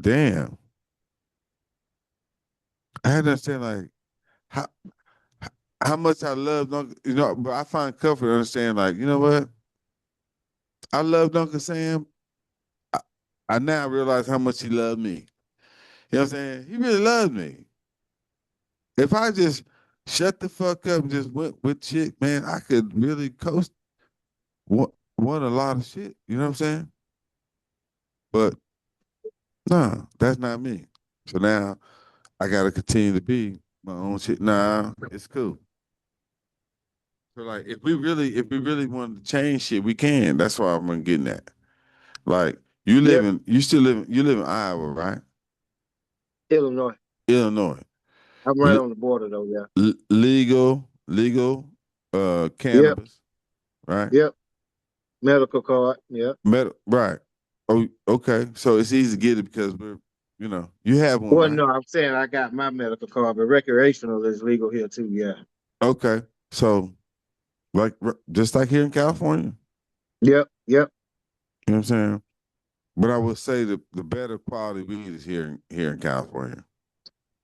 damn. I had to understand, like, how how much I love Uncle, but I find comfort in understand, like, you know what? I loved Uncle Sam. I, I now realize how much he loved me. You know what I'm saying? He really loved me. If I just shut the fuck up and just went with shit, man, I could really coast one, want a lot of shit. You know what I'm saying? But no, that's not me. So now I gotta continue to be my own shit. Nah, it's cool. So like if we really wanted to change shit, we can. That's why I'm getting at. Like Yep, you live in Iowa, right? Illinois. Illinois. I'm right Le- on the border though. Yeah. legal Yep. cannabis, right? Yep. Medical card. Yep. Right. Oh, okay. So it's easy to get it because you have one, Well, right? no, I'm saying I got my medical card, but recreational is legal here too. Yeah. Okay. So like just like here in California, Yep. Yep. you know what I'm saying? But I would say the better quality weed is here in California.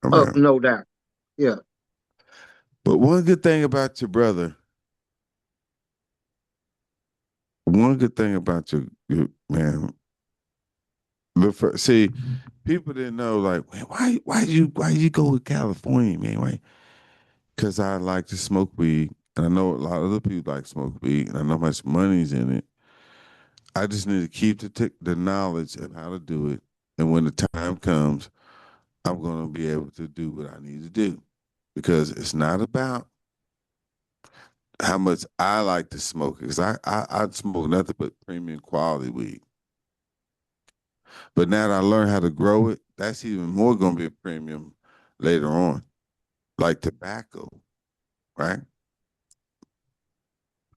I Oh, mean, no doubt. Yeah. but one good thing about your brother, one good thing about your man, see, people didn't know like, man, why you go with California, man? Why? Because I like to smoke weed, and I know a lot of other people like smoke weed, and I know how much money's in it. I just need to keep the knowledge of how to do it, and when the time comes, I'm gonna be able to do what I need to do because it's not about how much I like to smoke because I smoke nothing but premium quality weed. But now that I learn how to grow it, that's even more gonna be a premium later on, like tobacco, right?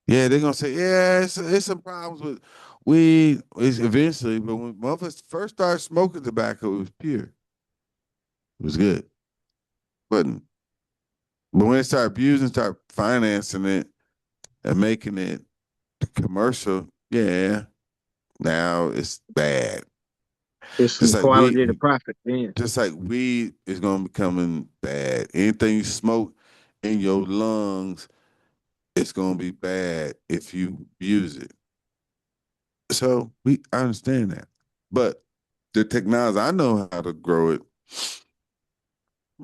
Yeah, they're gonna say, yeah, it's some problems with weed. It's eventually, but when motherfuckers first started smoking tobacco, it was pure. It was good. But when they start abusing, start financing it and making it commercial, yeah, now it's bad. It's Just from like weed, quality to profit. Then. just like weed is gonna becoming bad. Anything you smoke in your lungs, it's gonna be bad if you use it. So I understand that. But the technology, I know how to grow it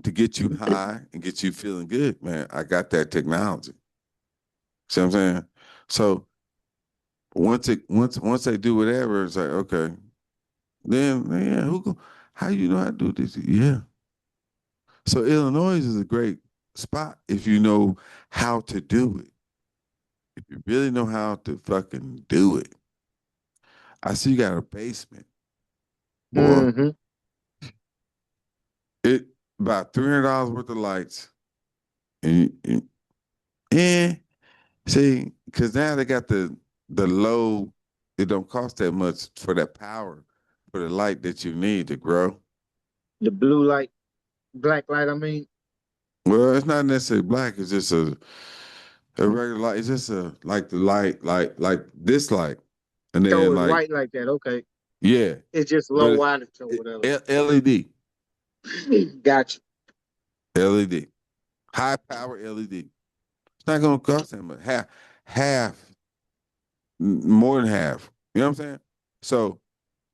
to get you high and get you feeling good, man. I got that technology. See what I'm saying? So once they do whatever, it's like, okay, then yeah, how you know how to do this? Yeah. So Illinois is a great spot if you know how to do it. If you really know how to fucking do it. I see you got a basement. Boy, Mm-hmm. it about $300 worth of lights. And see, because now they got the low, it don't cost that much for that power, for the light that you need to grow. The blue light, black light. I mean, Well, it's not necessarily black, it's just a regular light. It's just a like the light, like this light. And oh, then it's like, white like that. Okay. yeah, It's just but low wattage or whatever. LED, Gotcha. LED, high power LED. It's not gonna cost that much. Half, more than half. You know what I'm saying? So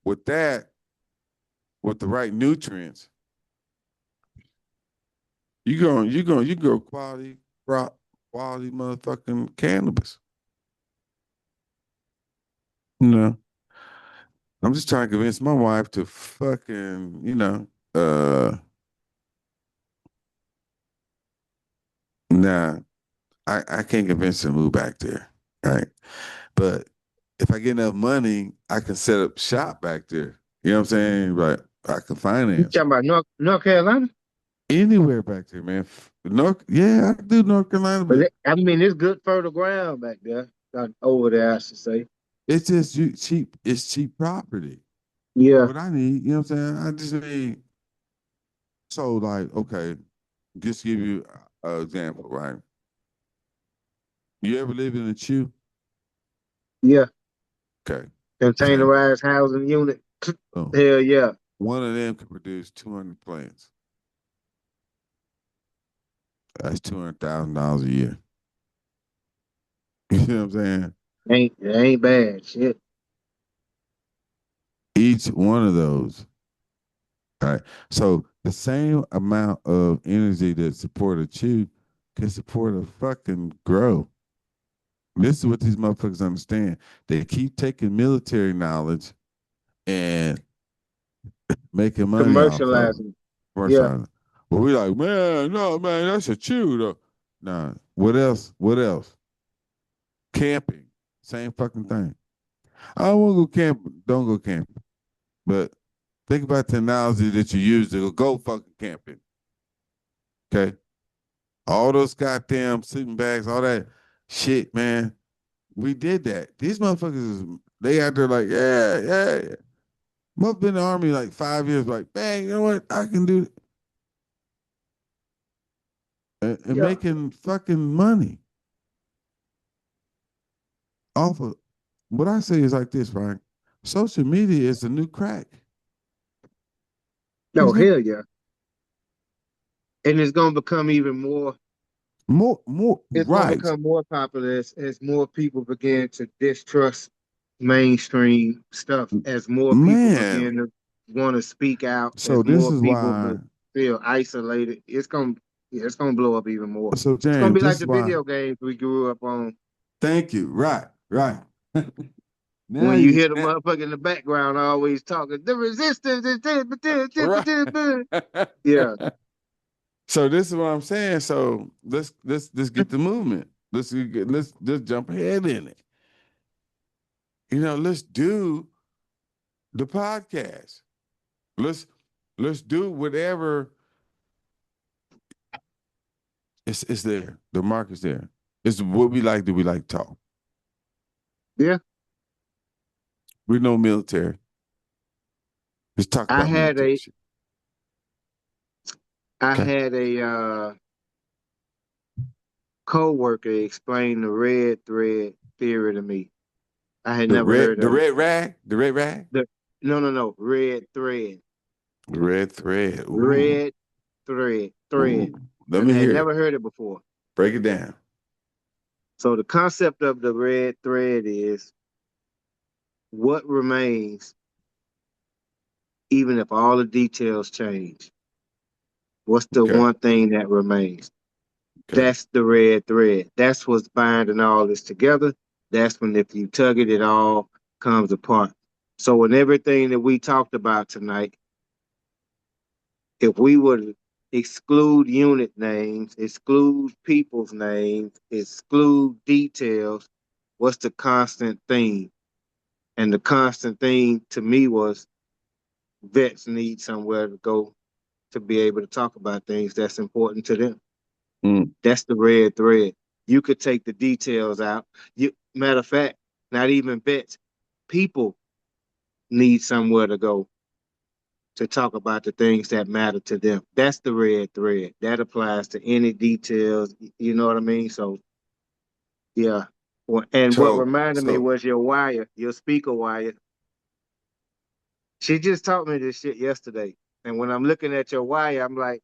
with that, with the right nutrients, you grow quality crop, quality motherfucking cannabis. You know, I'm just trying to convince my wife to fucking, nah, I can't convince her to move back there, right? But if I get enough money, I can set up shop back there. You know what I'm saying? Right. I can You finance talking about North Carolina? anywhere back there, man. Yeah, I can do North Carolina, But but I mean, it's good fertile ground back there. Over there, I should say. it's just cheap. It's cheap property. Yeah. What I need, you know what I'm saying? I just need. So like, okay, just give you an example, right? You ever live in a chew? Yeah. Okay, same thing. Containerized housing unit. So Hell yeah. one of them can produce 200 plants. That's $200,000 a year. You know what I'm saying? It ain't bad. Shit. Each one of those, right? So the same amount of energy that support a chew can support a fucking grow. This is what these motherfuckers understand. They keep taking military knowledge and making money off of it. Commercializing. Yeah. Commercializing. But we like, man, no, man, that's a chew though. Nah. What else? What else? Camping. Same fucking thing. I don't want to go camping. Don't go camping. But think about the analogy that you use to go fucking camping. Okay. All those goddamn sleeping bags, all that shit, man. We did that. These motherfuckers, they out there like, yeah, yeah. Must been in the army like 5 years, like, man, you know what? I can do it. And Yeah. making fucking money off of what I say is like this, Frank. Social media is the new crack. Oh, It's new hell yeah. And it's gonna become even more. more It's gonna right. become more popular as more people begin to distrust mainstream stuff. As more people Man. begin to want to speak out. So As this more is people why feel isolated. It's gonna blow up even more. so It's gonna James, be this like is the why video games we grew up on. thank you. Right, right. Now When you you hear the motherfucker in the background always talking, the resistance is right. yeah. So this is what I'm saying. So let's get the movement. Let's just jump ahead in it. Let's do the podcast. Let's let's do whatever it's there. The market's there. It's what we like. Do we like talk? Yeah. We know military. Let's talk I about had military a shit. I Okay. had a co-worker explain the red thread theory to me. I had never heard The of it. red rag, the red rag, The no, red thread. the red thread. Ooh, Red thread. ooh. Let And me I had hear it. never heard it before. Break it down. So the concept of the red thread is what remains even if all the details change. What's the Okay. one thing that remains? Okay. That's the red thread. That's what's binding all this together. That's when if you tug it, it all comes apart. So in everything that we talked about tonight, if we would exclude unit names, exclude people's names, exclude details, what's the constant theme? And the constant theme to me was vets need somewhere to go to be able to talk about things that's important to them. Mm. That's the red thread. You could take the details out. Matter of fact, not even vets, people need somewhere to go to talk about the things that matter to them. That's the red thread. That applies to any details. You know what I mean? So yeah. And what So, reminded me so was your wire, your speaker wire. She just taught me this shit yesterday. And when I'm looking at your wire, I'm like,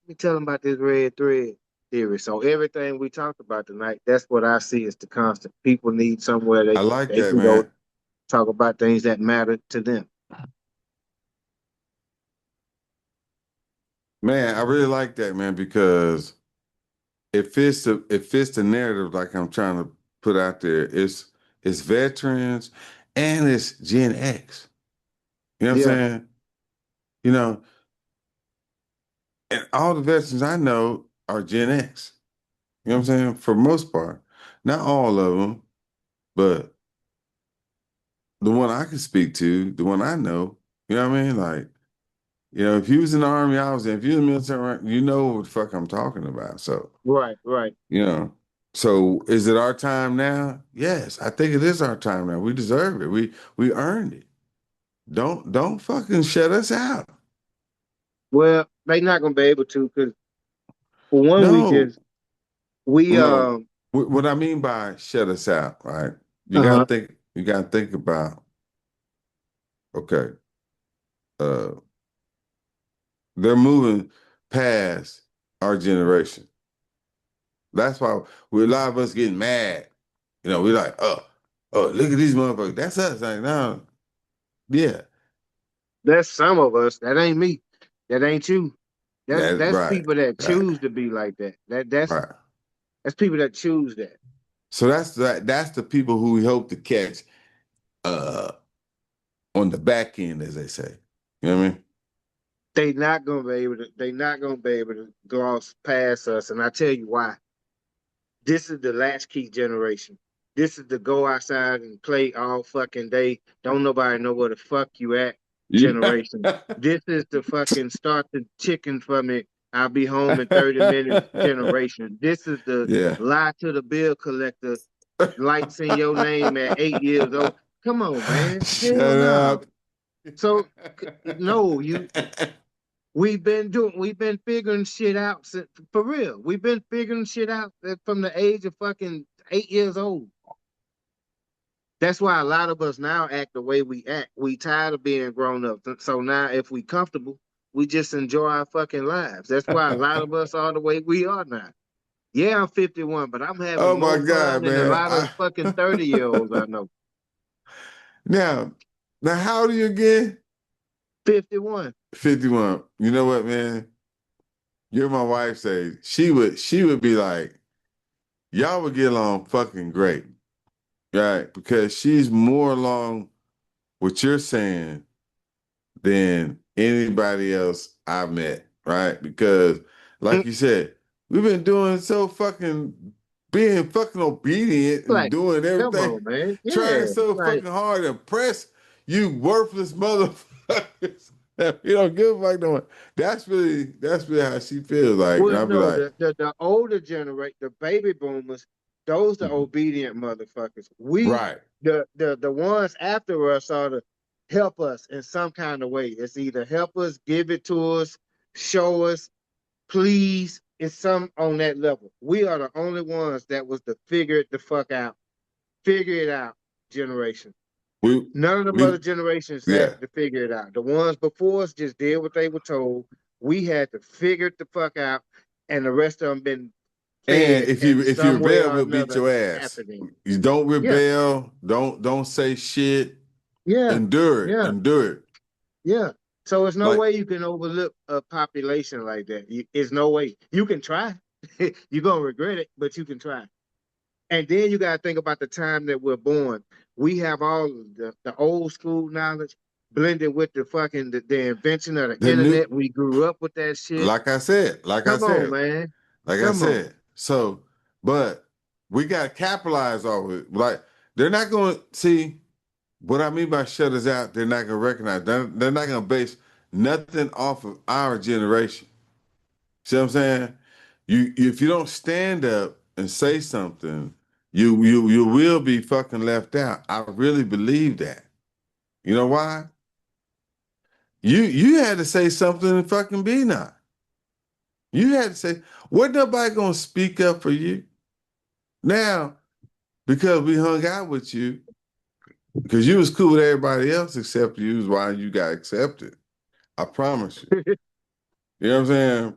let me tell them about this red thread theory. So everything we talked about tonight, that's what I see as the constant. People need somewhere I like they that, can go man. talk about things that matter to them. Man, I really like that, man, because it fits the narrative like I'm trying to put out there. It's veterans and it's Gen X. You know what I'm Yeah, saying? You know, and all the veterans I know are Gen X. You know what I'm saying? For the most part. Not all of them, but the one I can speak to, the one I know, you know what I mean? Like, if you was in the army, I was in. If you're in the military, you know what the fuck I'm talking about. So, right, right. you know. So is it our time now? Yes, I think it is our time now. We deserve it. We earned it. Don't fucking shut us out. Well, they not gonna be able to because for one, No, we no. What I mean by shut us out, right? You gotta uh-huh. think. You gotta think about. Okay, uh, they're moving past our generation. That's why a lot of us getting mad. We're like, oh, look at these motherfuckers. That's us. Like, no, yeah, That's some of us. That ain't me. That ain't you. that That's right, people that right, choose to be like that. That's right. that's people that choose that. So that's the people who we hope to catch uh on the back end, as they say. You know what I mean? They not gonna be able to gloss past us. And I tell you why. This is the latchkey generation. This is the go outside and play all fucking day. Don't nobody know where the fuck you at Yeah. generation. This is the fucking start the chicken for me. I'll be home in 30 minutes generation. This is the Yeah. lie to the bill collector, lights in your name at 8 years old. Come on, man. Shut Hell no. up. So no, we've been figuring shit out for real. We've been figuring shit out from the age of fucking 8 years old. That's why a lot of us now act the way we act. We tired of being grown up. So now if we comfortable, we just enjoy our fucking lives. That's why a lot of us are the way we are now. Yeah, I'm 51, but I'm having Oh my more fun God, than a man. lot of fucking 30-year-olds I know. Now, now how old are you again? 51. 51. You know what, man? You're my wife's age. She would be like, y'all would get along fucking great. Right? Because she's more along what you're saying than anybody else I've met, right? Because, like Mm, you said, we've been doing so fucking being fucking obedient and Like, doing come everything, on, man. trying Yeah. so Like, fucking hard to impress you worthless motherfuckers. You don't give a fuck no more. That's really how she feels like. And well, I'll be no, like, the older generation, the baby boomers, those the mhm, obedient motherfuckers. We right. the ones after us are to help us in some kind of way. It's either help us, give it to us, show us, please. It's some on that level. We are the only ones that was to figure it the fuck out, figure it out generation. We None of them other we generations had yeah. to figure it out. The ones before us just did what they were told. We had to figure it the fuck out, and the rest of them been And fed in if you some way rebel, or we'll beat another your ass. happening. You don't Yeah, rebel. Don't say shit. yeah, Endure it. yeah, Endure it. yeah. So there's no Like way you can overlook a population like that. It's no way. You can try. You're gonna regret it, but you can try. And then you gotta think about the time that we're born. We have all the old school knowledge blended with the invention of the the new, internet. We grew up with that shit. like I said, like I Come on, said, man. like I Come on. said. So, but we got to capitalize off it. Like they're not going to see what I mean by shut us out. They're not going to recognize. They're not going to base nothing off of our generation. See what I'm saying? If you don't stand up and say something, you will be fucking left out. I really believe that. You know why? You had to say something and fucking be not. You had to say, wasn't nobody gonna speak up for you? Now, because we hung out with you, because you was cool with everybody else except you is why you got accepted. I promise you. You know what I'm saying?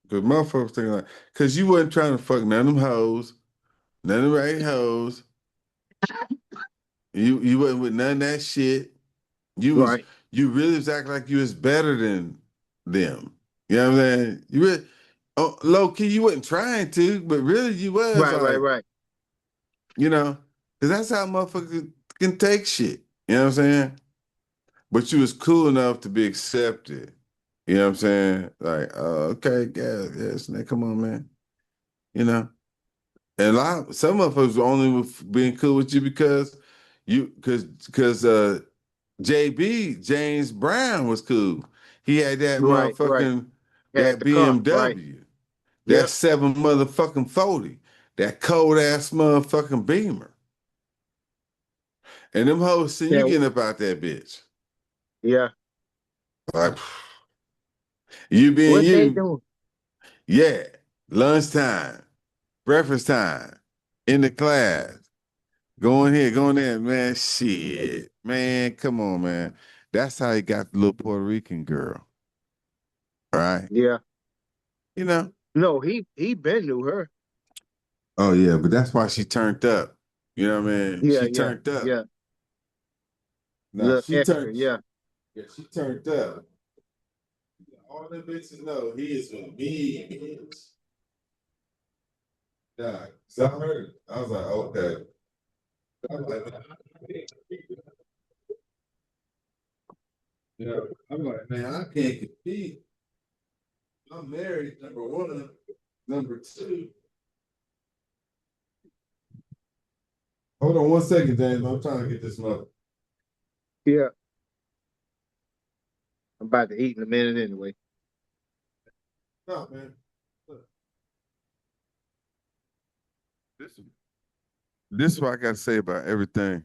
Because motherfuckers thinking like, because you wasn't trying to fuck none of them hoes, none of them right hoes. You wasn't with none of that shit. You was Right. you really was acting like you was better than them. You know what I'm saying? You really low key, you wasn't trying to, but really you was Right, right, like, right. you know, because that's how motherfuckers can take shit. You know what I'm saying? But you was cool enough to be accepted. You know what I'm saying? Like, okay, yeah, yes, man, come on, man. You know? And some of us were only being cool with you because because JB James Brown was cool. He had that Right, right. motherfucking Had that the car. Right. BMW, that Yep. 7 motherfucking 40, that cold ass motherfucking Beamer. And them hoes see you Yeah. getting up out that bitch. Yeah. Like you being What they you, doing? yeah. Lunchtime, breakfast time, in the class. Going here, going there, man. Shit. Man, come on, man. That's how he got the little Puerto Rican girl. All right. Yeah. You know? No, he been knew her. Oh yeah, but that's why she turned up. You know what I mean? Yeah, She yeah, turned up. yeah. Now Look she extra. turned Yeah. yeah, she turned up. All the bitches know he is with me, bitch. Yeah, so I heard it. I was like, okay. I was like, yeah, I'm like, man, I can't compete. I'm married, number one. Number two. Hold on one second, James. I'm trying to get this mother. Yeah, I'm about to eat in a minute anyway. No, man. Look, this, this is what I got to say about everything,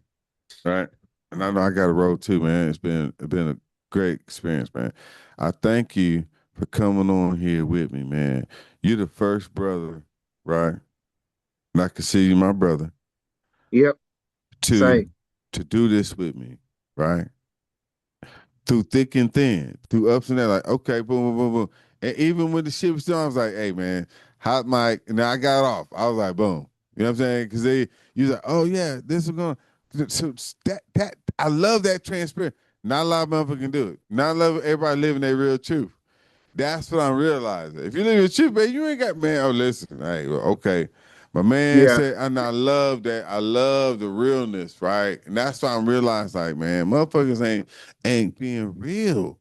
right? And I know I got to roll too, man. It's been a great experience, man. I thank you for coming on here with me, man. You're the first brother, right? And I consider you my brother Yep, to same. to do this with me, right? Through thick and thin, through ups and downs, like, okay, boom, boom, boom, boom. And even when the shit was done, I was like, hey man, hot mic. And then I got off. I was like, boom. You know what I'm saying? Because you was like, oh yeah, this is going so that I love that transparent. Not a lot of motherfuckers can do it. Not a lot of everybody living their real truth. That's what I'm realizing. If you live in the truth, man, you ain't got man. Oh, listen, hey, well, okay. My man Yeah, said, and I love that. I love the realness, right? And that's why I'm realizing, like, man, motherfuckers ain't being real.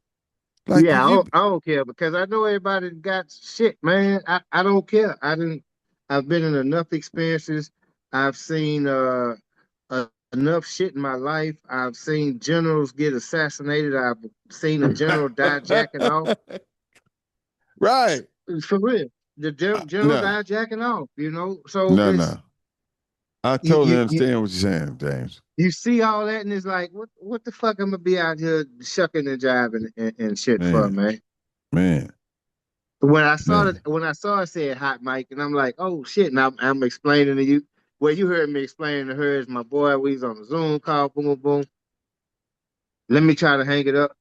Like yeah. if you I don't care because I know everybody got shit, man. I don't care. I've been in enough experiences. I've seen enough shit in my life. I've seen generals get assassinated. I've seen a general die jacking off. right. For real, the general No, died jacking off. You know, so no, it's no. I you totally you you, understand what you're saying, James. you see all that and it's like, what the fuck I'm gonna be out here shucking and jiving and shit for, Man, man. man, man. When I saw it said hot mic, and I'm like, oh shit, and I'm explaining to you. Well, you heard me explaining to her as my boy. We was on a Zoom call, boom, boom, boom. Let me try to hang it up.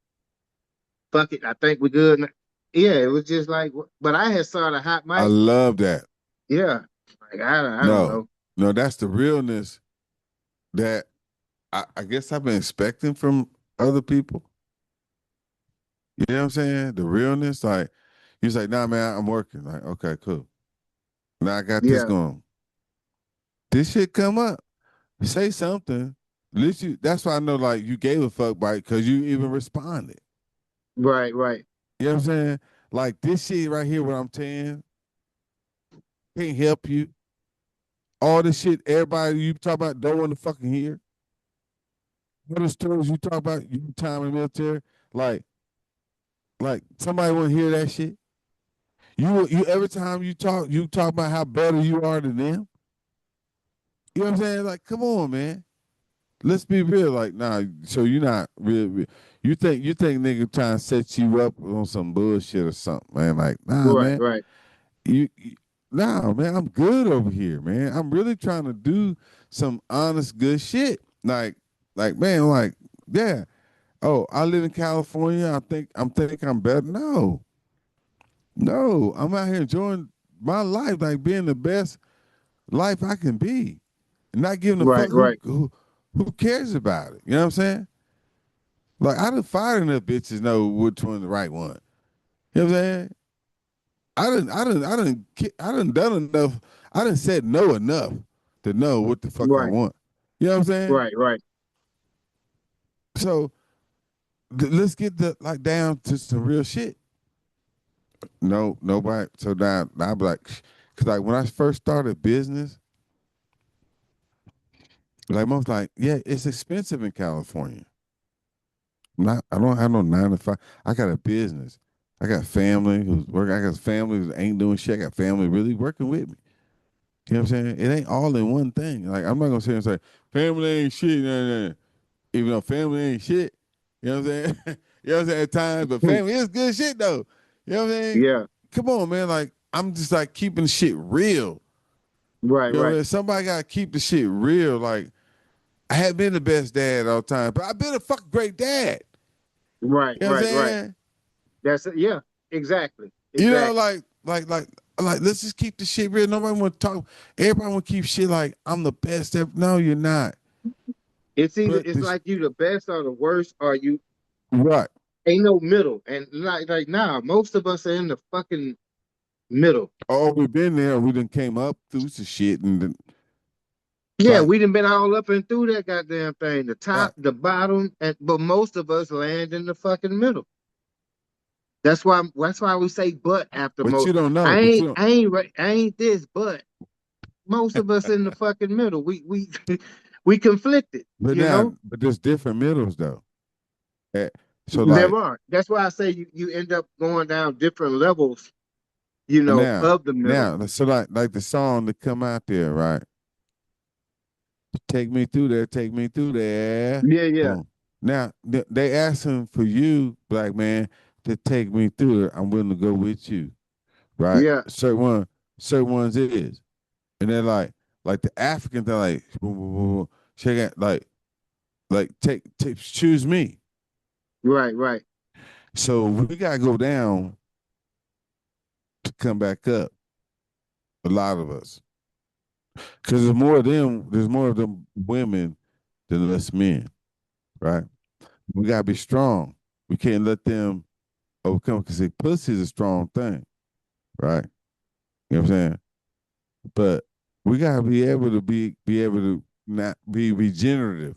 Fuck it, I think we good. Yeah, it was just like, but I had saw the hot I mic. love that. Yeah, like I don't No, know. no, that's the realness that I guess I've been expecting from other people. You know what I'm saying? The realness, like he's like, nah, man, I'm working. Like, okay, cool. Now I got this Yeah, going. This shit come up. Say something. At least you. That's why I know, like, you gave a fuck, right? Because you even responded. right, right, You know what I'm saying? Like this shit right here, what I'm saying, can't help you. All this shit, everybody you talk about don't want to fucking hear. What the stories you talk about, you time in the military, like, like somebody want to hear that shit. You every time you talk about how better you are than them. You know what I'm saying? Like, come on, man. Let's be real. Like, nah. So you're not real. You think nigga trying to set you up on some bullshit or something, man? Like, nah, right, man. right, You nah, man. I'm good over here, man. I'm really trying to do some honest, good shit. Like, man, like, yeah. Oh, I live in California. I think I'm better. No, no. I'm out here enjoying my life, like being the best life I can be, and not giving a right, fuck who right, who who cares about it. You know what I'm saying? Like I done fired enough bitches know which one the right one. You know what I'm saying? I done done enough. I done said no enough to know what the fuck I right, want. You know what I'm saying? right, right. So let's get the like down to some real shit. No, nobody. So now I'm like, cause like when I first started business, like I was like, yeah, it's expensive in California. I don't have no 9 to 5. I got a business. I got family who's working. I got family who ain't doing shit. I got family really working with me. You know what I'm saying? It ain't all in one thing. Like I'm not gonna sit and say family ain't shit, nah, nah, nah. Even though family ain't shit. You know what I'm saying? You know what I'm saying at times, but family is good shit though. You know what I'm saying? Yeah, Come on, man. Like I'm just like keeping shit real. right, You know what I right, mean? Somebody gotta keep the shit real. Like I haven't been the best dad all the time, but I've been a fucking great dad. right, You know what I'm right, right. saying? That's it. Yeah, exactly, You know, exactly. like, let's just keep the shit real. Nobody want to talk. Everybody want to keep shit like I'm the best. No, you're not. But It's this, like you the best or the worst, or you right, ain't no middle. And like nah, most of us are in the fucking middle. Oh, we've been there. We done came up through some shit and then, Yeah, like, we done been all up and through that goddamn thing. The right. top, the bottom, and but most of us land in the fucking middle. That's why we say but after But most. you don't know. I But you ain't don't. I ain't I ain't this, but most of us in the fucking middle. We we conflicted, But you now, know? but there's different middles though. Eh, So There like are. That's why I say you end up going down different levels, now, of the middle. so like the song that come out there, right? Take me through there, take me through there. Yeah, yeah. Boom. Now they asking for you, black man, to take me through there. I'm willing to go with you, right? Yeah. Certain ones is, and they're like the Africans, they're like, boom, boom, boom, boom. Check out, like take, choose me. Right, right. So we gotta go down to come back up. A lot of us, because there's more of them. There's more of them women than us men, right? We gotta be strong. We can't let them overcome because pussy is a strong thing, right? You know what I'm saying? But we gotta be able to not be regenerative,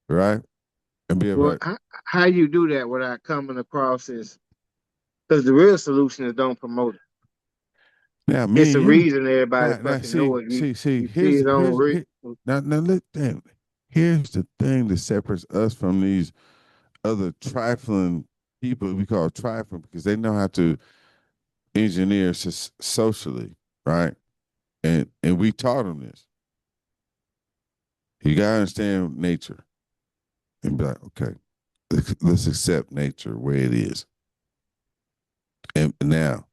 right? And be able Well, to how you do that without coming across as because the real solution is don't promote it. now me It's and a you reason everybody now fucking know it. see You see it on here, now look damn, here's the thing that separates us from these other trifling people we call trifling because they know how to engineer socially, right? And we taught them this. You gotta understand nature and be like, okay, let's accept nature where it is. And now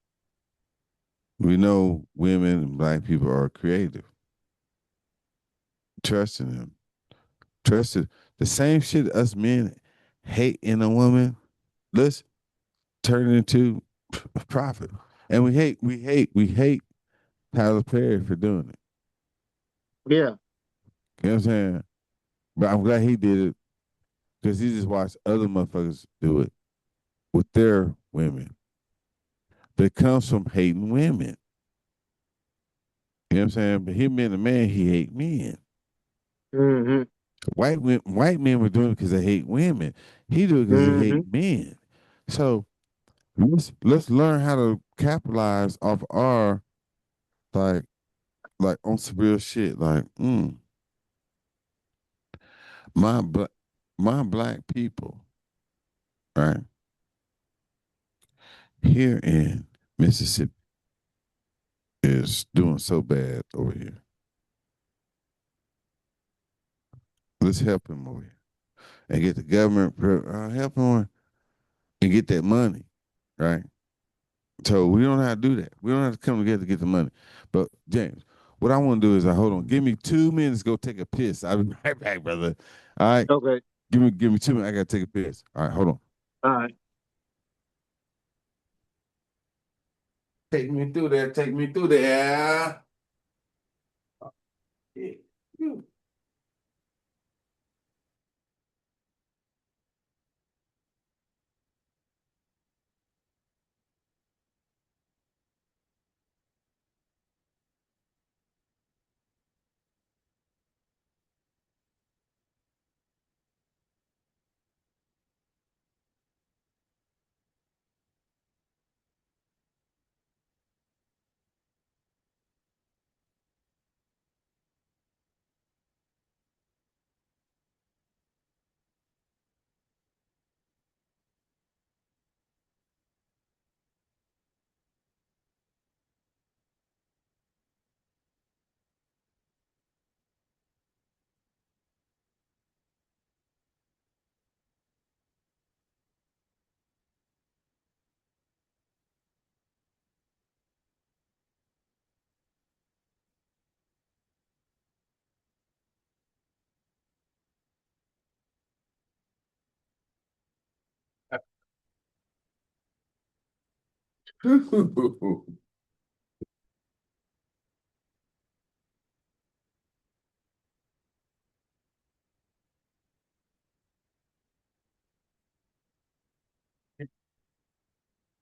we know women and black people are creative. Trust in them. Trust it. The same shit us men hate in a woman, let's turn it into profit. And we hate Tyler Perry for doing it. Yeah. You know what I'm saying? But I'm glad he did it because he just watched other motherfuckers do it with their women. But it comes from hating women. You know what I'm saying? But him being a man, he hate men. Mm-hmm. White men were doing it because they hate women. He do it because he Mm-hmm. hate men. So let's learn how to capitalize off our like on some real shit. Like my black my black people, right here in Mississippi is doing so bad over here. Let's help him over here and get the government help him and get that money, right? So we don't have to do that. We don't have to come together to get the money. But James, what I want to do is, hold on, give me 2 minutes. Go take a piss. I'll be right back, brother. All right, Okay. give me 2 minutes. I gotta take a piss. All right, hold on. All right. Take me through there. Take me through there. Yeah.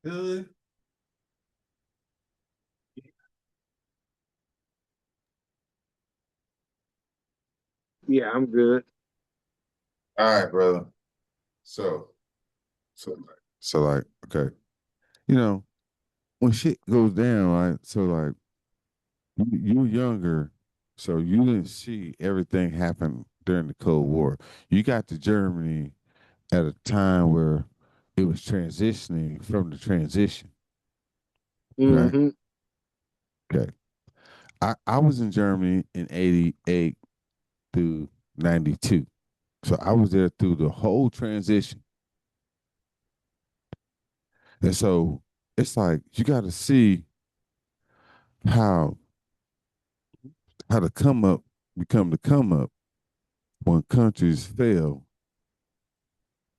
Good. Yeah, I'm good. All right, brother. So, so like, okay, you know, when shit goes down, right? So like, you were younger, so you didn't see everything happen during the Cold War. You got to Germany at a time where it was transitioning from the transition, right? Mm-hmm. Okay. I was in Germany in 88 through 92. So I was there through the whole transition. And so it's like you got to see how the come up become the come up when countries fail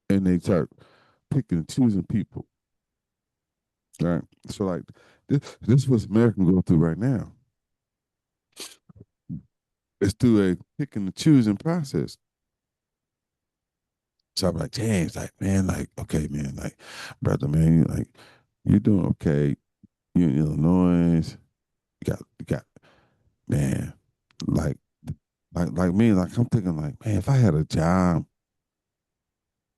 and they start picking and choosing people. Right. So like this is what America going through right now. It's through a picking and choosing process. So I'm like, James, like, man, like, okay, man, like, brother, man, like, you're doing okay. You're in Illinois. You got, man, like, like me, like, I'm thinking, like, man, if I had a job,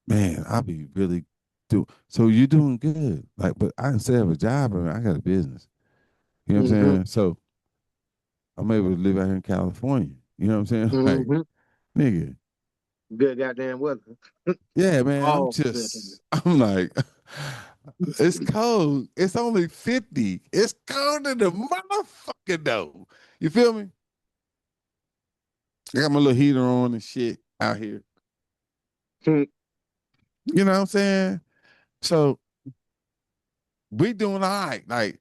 man, I'd be really do. So you're doing good, like, but I instead of a job, I, mean, I got a business. You know what I'm Mm-hmm. saying? So I'm able to live out here in California. You know what I'm saying? Like, Mm-hmm. nigga, Good goddamn weather. yeah, man, I'm Oh, just, I'm like, it's cold. It's only 50. It's cold in the motherfucker though. You feel me? I got my little heater on and shit out here. You know what I'm saying? So we doing all right. Like,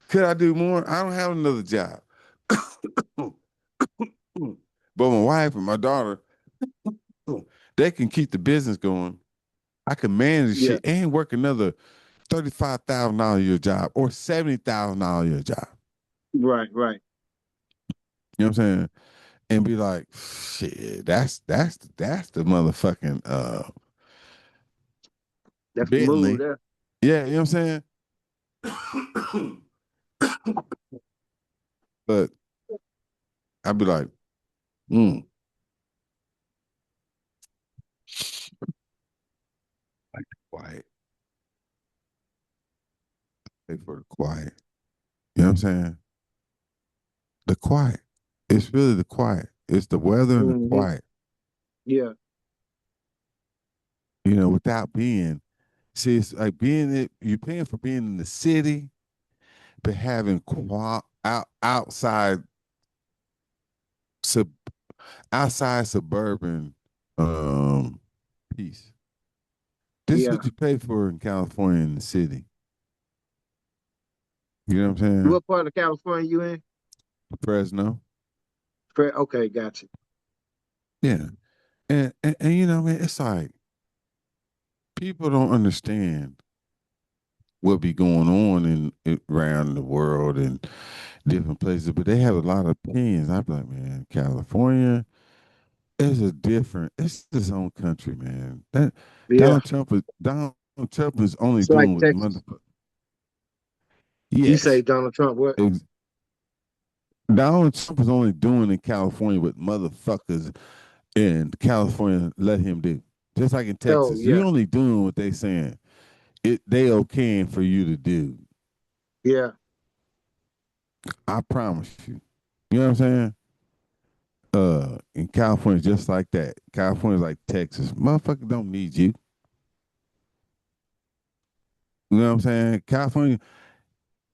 could I do more? I don't have another job. But my wife and my daughter, they can keep the business going. I can manage the yeah. shit and work another $35,000 a year job or $70,000 a year job. Right. Right. You know what I'm saying? And be like, shit, that's the motherfucking That's the mood Bentley. there. Yeah, you know what I'm saying? But I'd be like, mm, like quiet. Pay for the quiet. You know what I'm saying? The quiet. It's really the quiet. It's the weather and the Mm-hmm. quiet. Yeah. You know, without being, see, it's like being it. You're paying for being in the city, but having outside sub outside suburban um peace. This is Yeah. what you pay for in California in the city. You know what I'm saying? What part of California you in? Fresno. Okay, gotcha. Yeah. And you know, man, it's like people don't understand what be going on around the world and different places, but they have a lot of opinions. I be like, man, California is it's its own country, man. That Yeah. Donald Trump is only It's like doing what Texas. motherfucker. You say Yes. Donald Trump what? Ex- Donald Trump is only doing in California what motherfuckers in California let him do. Just like in Oh, Texas. You yeah. only doing what they saying. They okaying for you to do. Yeah. I promise you. You know what I'm saying? In California, just like that. California's like Texas. Motherfucker don't need you. You know what I'm saying? California,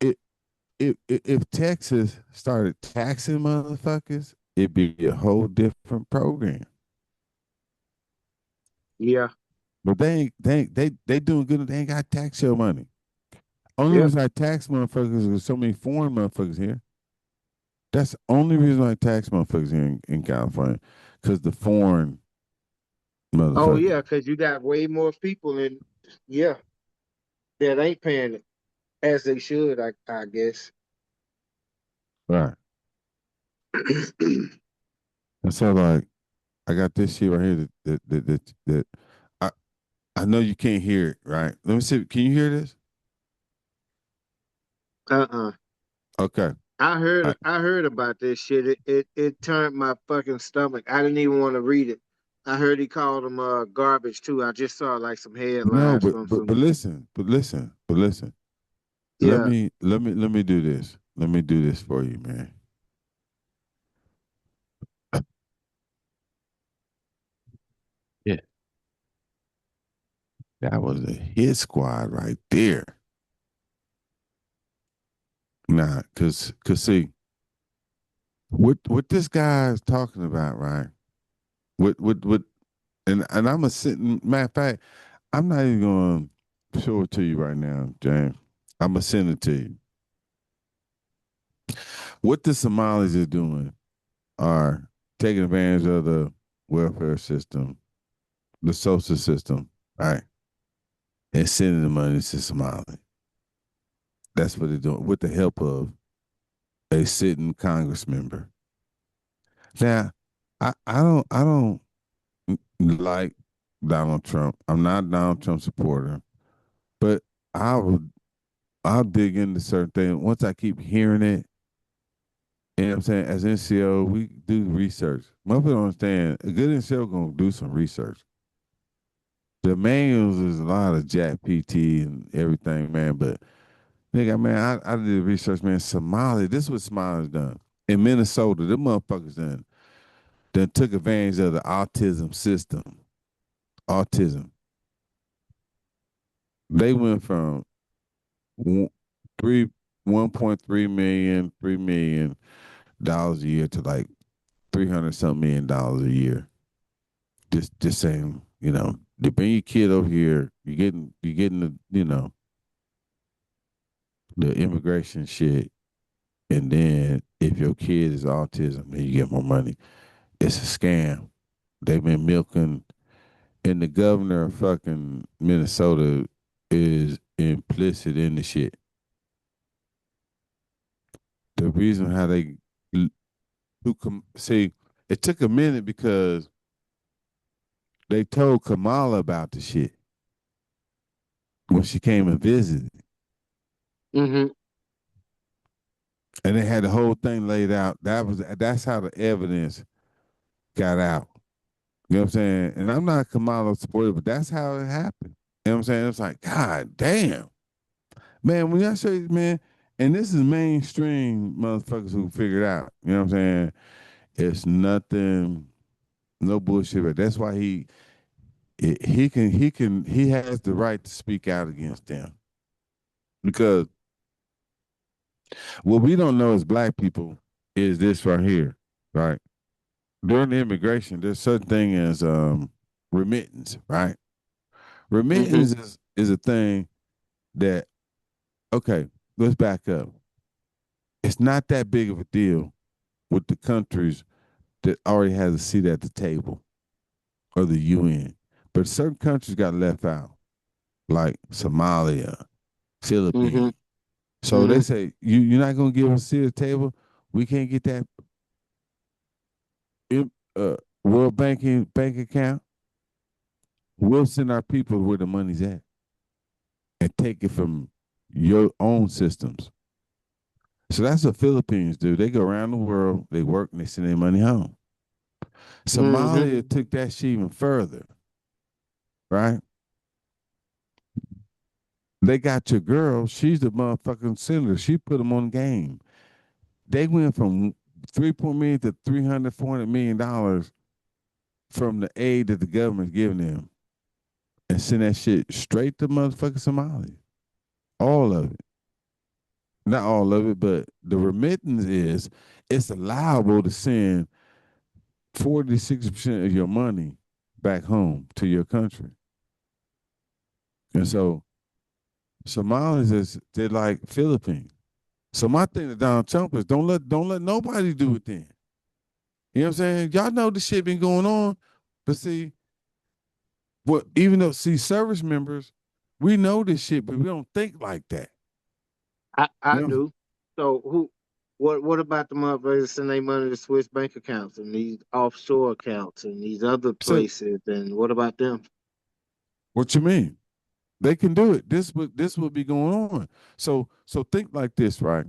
it, if Texas started taxing motherfuckers, it'd be a whole different program. Yeah. But they doing good. They ain't got tax your money. Only Yep. reason I tax motherfuckers is there's so many foreign motherfuckers here. That's the only reason I tax motherfuckers here in California, because the foreign Oh, motherfuckers. yeah, because you got way more people in, yeah, that ain't paying it as they should, I guess. Right. And so like I got this shit right here that I I know you can't hear it, right? Let me see. Can you hear this? Uh-uh. Okay. I heard about this shit. It turned my fucking stomach. I didn't even want to read it. I heard he called them garbage too. I just saw like some No, headlines but from but but some. listen, but listen, but listen. Let Yeah. me let me do this. Let me do this for you, man. Yeah, that was a hit squad right there. Nah, cause see what this guy is talking about, right? What and I'm a sitting matter of fact, I'm not even gonna show it to you right now, James. I'm gonna send it to you. What the Somalis are doing are taking advantage of the welfare system, the social system, right? And sending the money to Somalia. That's what they're doing with the help of a sitting Congress member. Now, I don't like Donald Trump. I'm not a Donald Trump supporter, but I would I'll dig into certain things. Once I keep hearing it, you know what I'm saying? As NCO, we do research. Most people don't understand a good NCO gonna do some research. The manuals is a lot of Jack PT and everything, man. But nigga, man, I did research, man. Somalia, this is what Somalia's done. In Minnesota, them motherfuckers done took advantage of the autism system. Autism. They went from three 1.3 million, $3 million a year to like 300 something $1 million a year. Just saying, they bring your kid over here, you getting the immigration shit, and then if your kid is autism, then you get more money. It's a scam. They've been milking, and the governor of fucking Minnesota is implicit in the shit. The reason how they see, it took a minute because they told Kamala about the shit when she came and visited, Mm-hmm. and they had the whole thing laid out. That's how the evidence got out. You know what I'm saying? And I'm not a Kamala supporter, but that's how it happened. You know what I'm saying? It's like, God damn. Man, when I show you, man, and this is mainstream motherfuckers who figured out, you know what I'm saying? It's nothing, no bullshit. But that's why he has the right to speak out against them. Because what we don't know as black people is this right here, right? During the immigration, there's certain thing as remittance, right? Mm-hmm. Remittance is a thing that, okay, let's back up. It's not that big of a deal with the countries that already has a seat at the table or the UN. But certain countries got left out, like Somalia, Mm-hmm. Philippines. So Mm-hmm. they say, you're not gonna give us a seat at the table. We can't get that uh, World Banking bank account. We'll send our people where the money's at and take it from your own systems. So that's what Philippines do. They go around the world, they work, and they send their money home. Mm-hmm. Somalia took that shit even further, right? They got your girl. She's the motherfucking senator. She put them on game. They went from 3 million to 300, $400 million from the aid that the government's giving them and send that shit straight to motherfucking Somalia. All of it. Not all of it, but the remittance is it's allowable to send 40 to 60% of your money back home to your country. And so Somalis they're like Philippines. So my thing to Donald Trump is don't let nobody do it then. You know what I'm saying? Y'all know the shit been going on. But see, what even though service members, we know this shit, but we don't think like that. I You know? do. So what about the motherfuckers send their money to Swiss bank accounts and these offshore accounts and these other So places? And what about them? what you mean? They can do it. This would be going on. So think like this, right?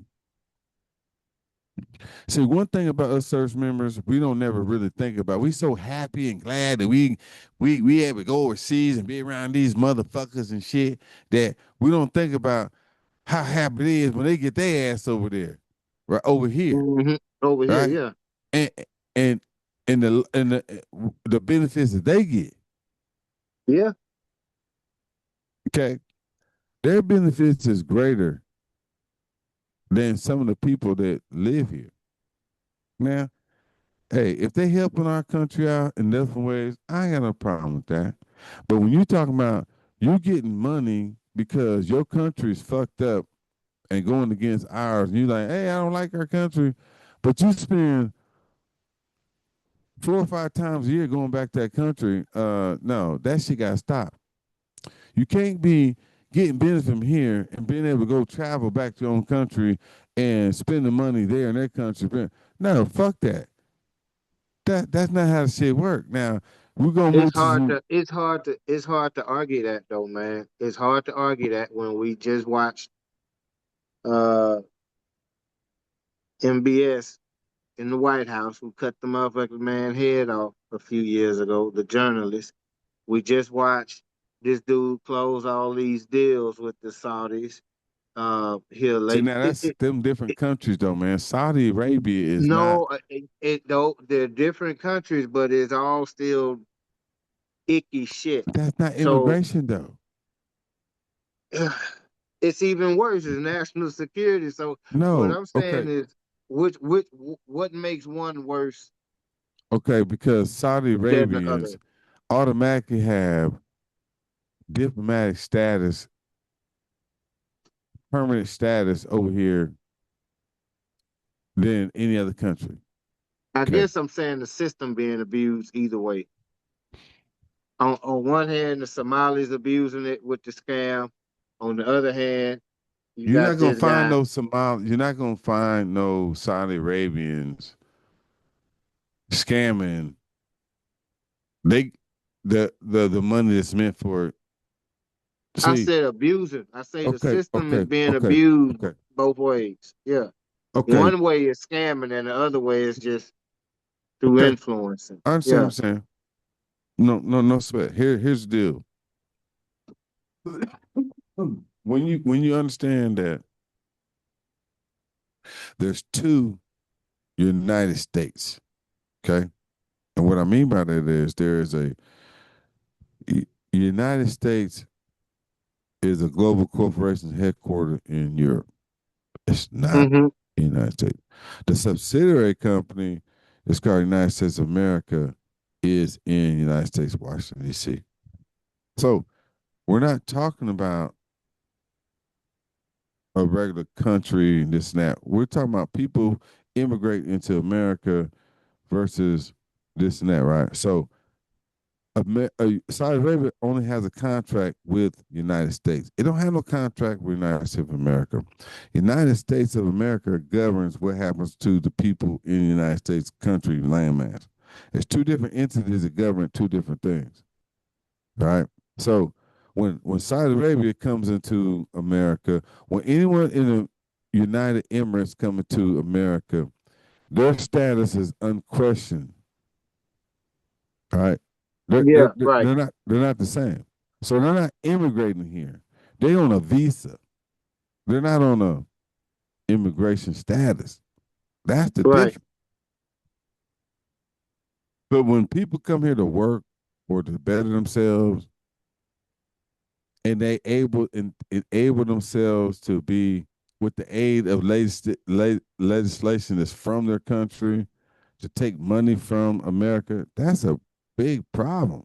See, one thing about us service members, we don't never really think about. We so happy and glad that we able to go overseas and be around these motherfuckers and shit that we don't think about how happy it is when they get their ass over there, right over here, Hmm. Over here, right? yeah. And and the benefits that they get, Yeah. okay, their benefits is greater than some of the people that live here. Now, hey, if they helping our country out in different ways, I ain't got no problem with that. But when you talking about you getting money because your country is fucked up and going against ours, and you like, hey, I don't like our country, but you spend 4 or 5 times a year going back to that country, no, that shit got to stop. You can't be getting benefit from here and being able to go travel back to your own country and spend the money there in their country. No, fuck that. That's not how the shit work. Now we're gonna It's move to hard some. to it's hard to argue that though, man. It's hard to argue that when we just watched uh MBS in the White House who cut the motherfucking man head off a few years ago, the journalist. We just watched this dude close all these deals with the Saudis here See, late. now that's them different countries though, man. Saudi Arabia is not. No, it though they're different countries, but it's all still icky shit. That's not So immigration though. it's even worse. It's national security. So what No. I'm Okay. saying is, which what makes one worse Okay. Because Saudi than the other? Arabians automatically have diplomatic status, permanent status over here than any other country. I Okay. guess I'm saying the system being abused either way. On one hand, the Somalis abusing it with the scam. On the other hand, you You're not got gonna this find guy. no Somali. You're not gonna find no Saudi Arabians scamming. They the money that's meant for it. I See, said abusing. I say the okay, system is okay, being okay, abused okay, both ways. Yeah. okay, One way is scamming, and the other way is just through okay. influencing. I understand what Yeah. I'm saying. No, no, no sweat. Here's the deal. When you understand that there's two United States, okay, and what I mean by that is there is a United States is a global corporation headquartered in Europe. It's not Hmm. the United States. The subsidiary company that's called United States of America is in United States, Washington, D.C. So we're not talking about a regular country, this and that. We're talking about people immigrating into America versus this and that, right? So Saudi Arabia only has a contract with United States. It don't have no contract with United States of America. United States of America governs what happens to the people in the United States country landmass. It's two different entities that govern two different things, right? So when Saudi Arabia comes into America, when anyone in the United Emirates come into America, their status is unquestioned, right? They're, Yeah. they're, they're Right. they're not they're not the same. So they're not immigrating here. They on a visa. They're not on a immigration status. That's the Right. difference. But when people come here to work or to better themselves, and they enable themselves to be with the aid of legislation that's from their country to take money from America, that's a big problem.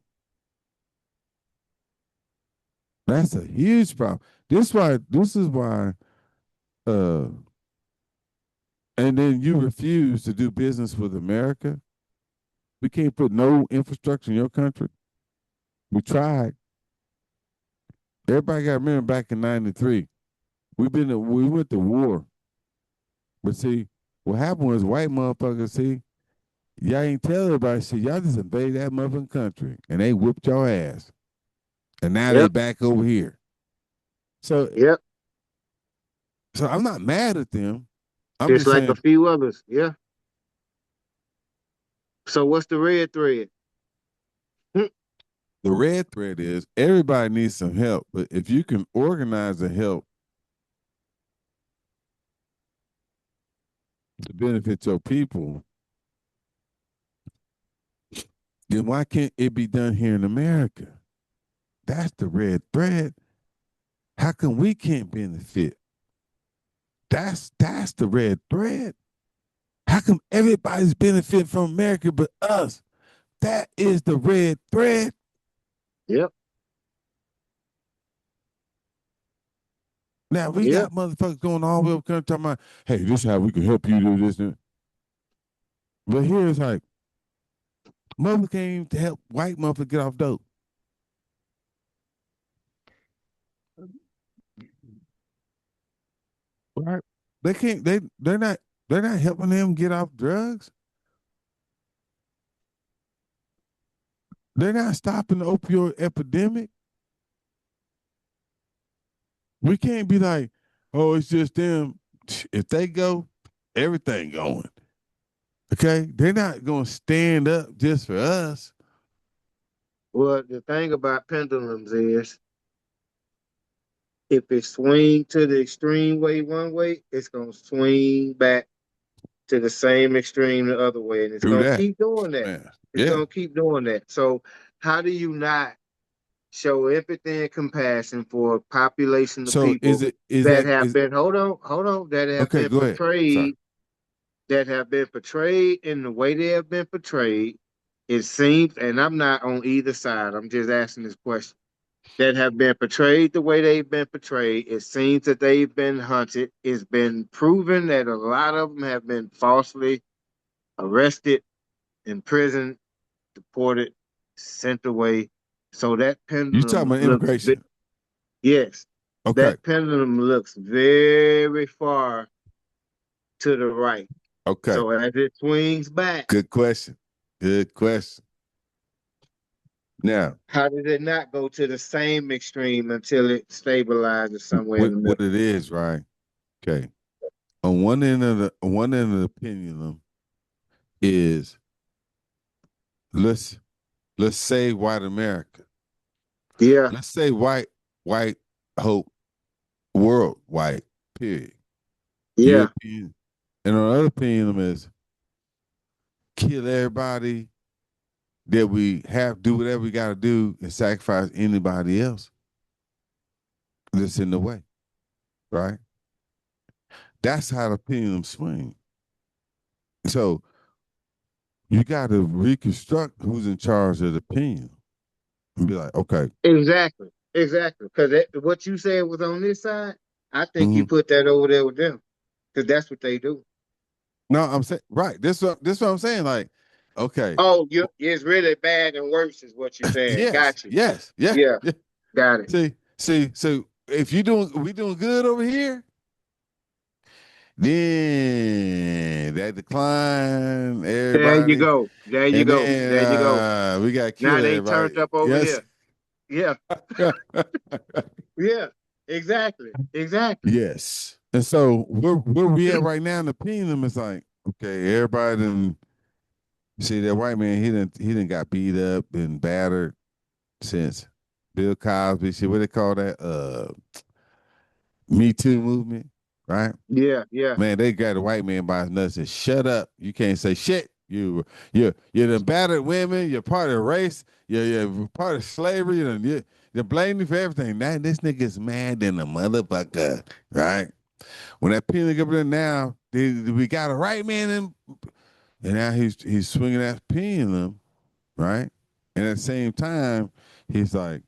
That's a huge problem. This is why uh and then you refuse to do business with America. We can't put no infrastructure in your country. We tried. Everybody got to remember back in '93, we went to war. But see, what happened was white motherfuckers, see, y'all ain't tell everybody, see, y'all just invaded that motherfucking country and they whipped your ass. And now they Yep. back over here. So Yep. so I'm not mad at them. I'm Just just like a saying, few others. Yeah. So what's the red thread? Hmm. The red thread is everybody needs some help, but if you can organize the help to benefit your people, then why can't it be done here in America? That's the red thread. How come we can't benefit? That's the red thread. How come everybody's benefiting from America but us? That is the red thread. Yep. Now we Yep. got motherfuckers going all the way up country talking about, hey, this is how we can help you do this. But here it's like, mother came to help white motherfuckers get off dope. Right? They can't. They're not. They're not helping them get off drugs. They're not stopping the opioid epidemic. We can't be like, oh, it's just them. If they go, everything going. Okay, they're not going to stand up just for us. Well, the thing about pendulums is if it swing to the extreme way one way, it's gonna swing back to the same extreme the other way, and it's Do gonna that, keep doing that. man. It's Yeah. gonna keep doing that. So how do you not show empathy and compassion for a population of So people is that that have is been hold on, that have okay? been Go ahead. Sorry. portrayed in the way they have been portrayed? It seems, and I'm not on either side, I'm just asking this question, that have been portrayed the way they've been portrayed. It seems that they've been hunted. It's been proven that a lot of them have been falsely arrested, imprisoned, deported, sent away. So that You talking pendulum about looks, immigration? yes, Okay. that pendulum looks very far to the right. Okay. So as it swings back, Good question. Good question. Now, how did it not go to the same extreme until it stabilizes somewhere in the what middle? it is, right? Okay. On one end of the pendulum is let's let's say white America. Yeah, Let's say white hope worldwide. Period. yeah, European, and on the other pendulum is kill everybody that we have, do whatever we got to do, and sacrifice anybody else that's in the way. Right. That's how the pendulum swings. So you got to reconstruct who's in charge of the pendulum and be like, okay, exactly, exactly. Because what you said was on this side, I think you mm-hmm. put that over there with them because that's what they do. No, I'm saying right. This what I'm saying. Like, okay, Oh, it's really bad and worse, is what you're saying. yes, Got you. yes, yeah, Yeah, yeah. got it. See. So if we doing good over here, then that decline There you everybody, go. There you and go. then There you go. we got to Now kill they turned everybody. up over Yes, here. Yeah, yeah. Exactly. Exactly. yes. And so where we at right now in the pendulum is like, okay, everybody done see that white man, he didn't got beat up and battered since Bill Cosby, shit, what they call that? Me Too movement, right? Yeah, yeah, Man, they got a white man by his nuts and shut up. You can't say shit. You're the battered women. You're part of the race. You're part of slavery. You're blaming me for everything. Now this nigga's mad than a motherfucker, right? When that penny up there now, we got a right man in, and now he's swinging that pendulum, right? And at the same time, he's like,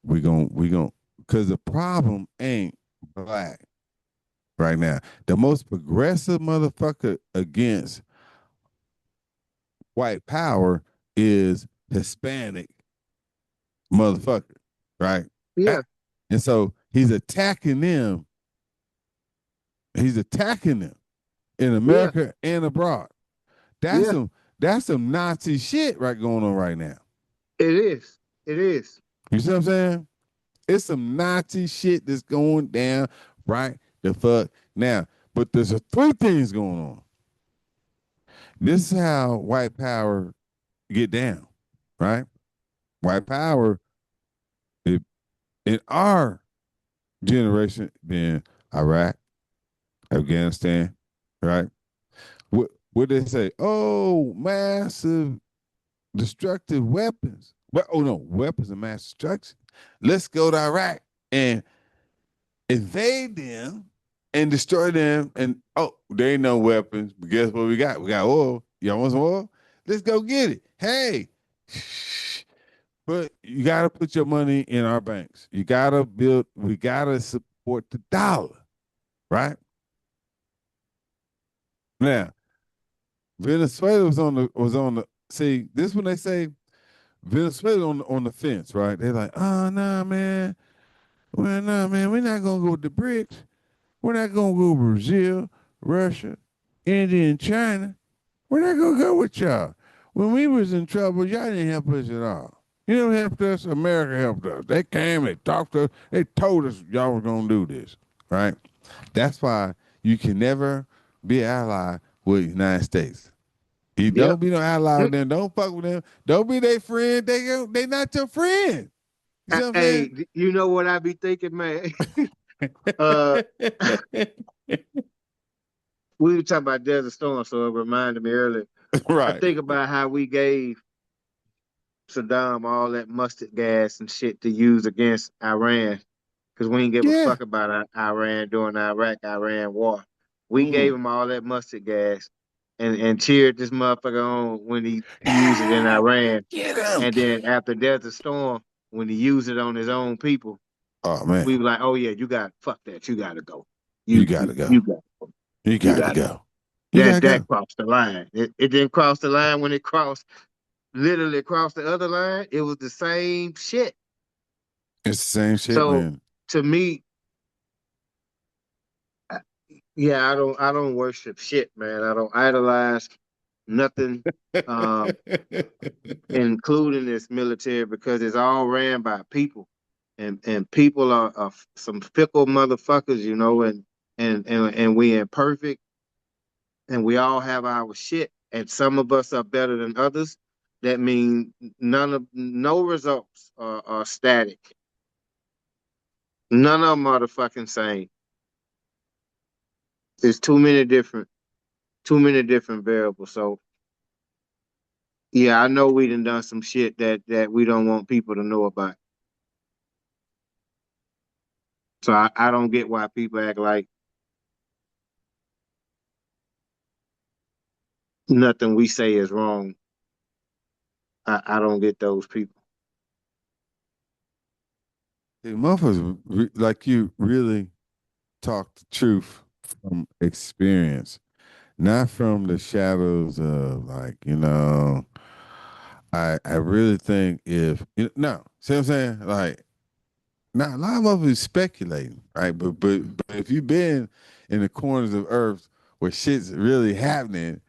we going because the problem ain't black right now. The most progressive motherfucker against white power is Hispanic motherfucker, right? yeah, And so he's attacking them. He's attacking them in yeah, America and abroad. That's yeah. some that's some Nazi shit right going on right now. It is. It is. You see what I'm saying? It's some Nazi shit that's going down right the fuck now. But there's three things going on. This is how white power get down, right? White power it, in our generation been Iraq, Afghanistan, right? What they say? Oh, massive destructive weapons. Well, oh no, weapons of mass destruction. Let's go to Iraq and invade them and destroy them. And oh, there ain't no weapons. But guess what we got? We got oil. Y'all want some oil? Let's go get it. Hey, but you gotta put your money in our banks. You gotta build, we gotta support the dollar, right? Now, Venezuela was on the see, this when they say Venezuela on the fence, right? They're like, oh nah, man. Well, nah, man, we're not gonna go with the BRICS. We're not gonna go Brazil, Russia, India, and China. We're not gonna go with y'all. When we was in trouble, y'all didn't help us at all. You know, helped us. America helped us. They came, they talked to us, they told us y'all was gonna do this, right? That's why you can never be an ally with the United States. You Yep. don't be no ally with them. Don't fuck with them. Don't be their friend. They not your friend. You see what Hey, I'm you know what I be thinking, man? uh, saying? we were talking about Desert Storm, so it reminded me earlier. I Right. think about how we gave Saddam all that mustard gas and shit to use against Iran because we didn't give a Yeah. fuck about Iran during the Iraq-Iran war. We gave Mm. him all that mustard gas and cheered this motherfucker on when he used it in Iran. Get him. And then after Desert Storm, when he used it on his own people, Oh we man, were like, "Oh yeah, you got fuck that, you got to go. you You gotta you go. you got You you gotta got to." go. You That gotta that go. crossed the line. It didn't cross the line when it crossed literally across the other line. It was the same shit. It's the same shit, So man. to me, yeah, I don't worship shit, man. I don't idolize nothing, um, including this military because it's all ran by people, and people are some fickle motherfuckers, and we imperfect, and we all have our shit, and some of us are better than others. That means no results are static. None of them are the fucking same. There's too many different variables. So yeah, I know we done some shit that we don't want people to know about. So I don't get why people act like nothing we say is wrong. I don't get those people. See, motherfuckers like you really talk the truth from experience, not from the shadows of like, I really think if no, see what I'm saying? Like now a lot of us is speculating, right? But if you've been in the corners of earth where shit's really happening,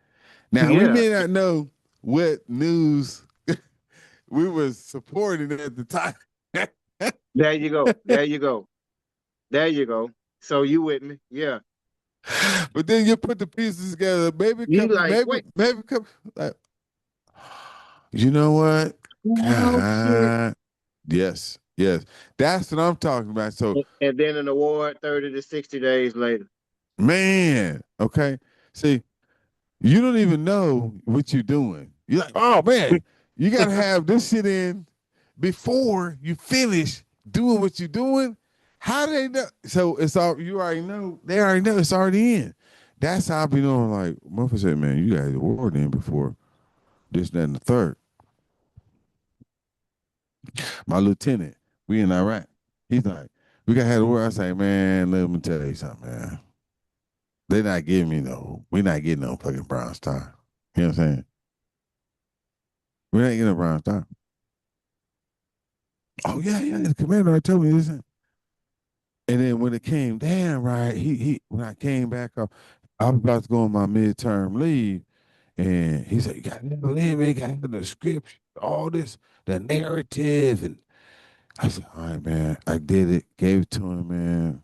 now we Yeah, may not know what news we was supporting at the time. there you go. There you go. There you go. So you with me? Yeah. But then you put the pieces together, maybe a You couple, like, wait, maybe a couple, like, you know what? oh shit. God, yes, yes. That's what I'm talking about. So, And then an award 30 to 60 days later. man, okay. See, you don't even know what you're doing. You're like, oh man, you gotta have this shit in before you finish doing what you're doing. How do they know? So it's all you already know. They already know it's already in. That's how I be knowing. Like, motherfucker said, man, you got the award in before this, that, and the third. My lieutenant, we in Iraq. He's like, we got to have the award. I say, man, let me tell you something, man. They not giving me no. We not getting no fucking Bronze Star. You know what I'm saying? We ain't getting a Bronze Star. Oh yeah, yeah. The commander I told me this. And then when it came down, right, he when I came back up, I was about to go on my midterm leave, and he said, "You got to believe it, got the script, all this, the narrative." And I said, "All right, man, I did it, gave it to him, man."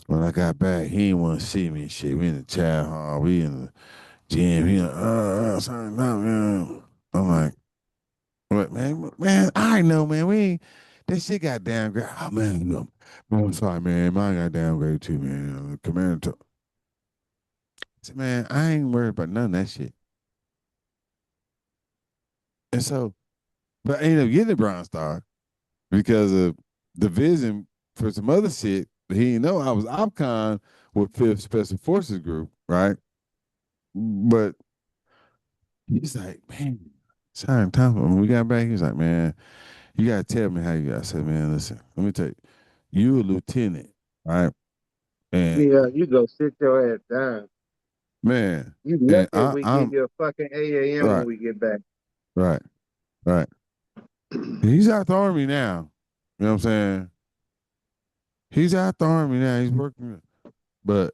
When I got back, he didn't want to see me and shit. We in the town hall, we in the Jim, he like, sorry, no, man. I'm like, what, man, I know, man. We ain't, that shit got downgraded. Oh, man, no. Man, I'm sorry, man. Mine got downgraded too, man. Commander I said, man, I ain't worried about none of that shit. And so, but I ended up getting the Bronze Star because of the vision for some other shit. He didn't know I was OpCon with 5th Special Forces Group, right? But he's like, man, Simon Thompson, when we got back, he's like, man, you gotta tell me how you got. I said, man, listen, let me tell you, you a lieutenant, right? And Yeah, you go sit your ass down. man, You and lucky if we give I'm you a fucking AAM when right, we get back. right, right. He's out the army now. You know what I'm saying? He's out the army now. He's working, but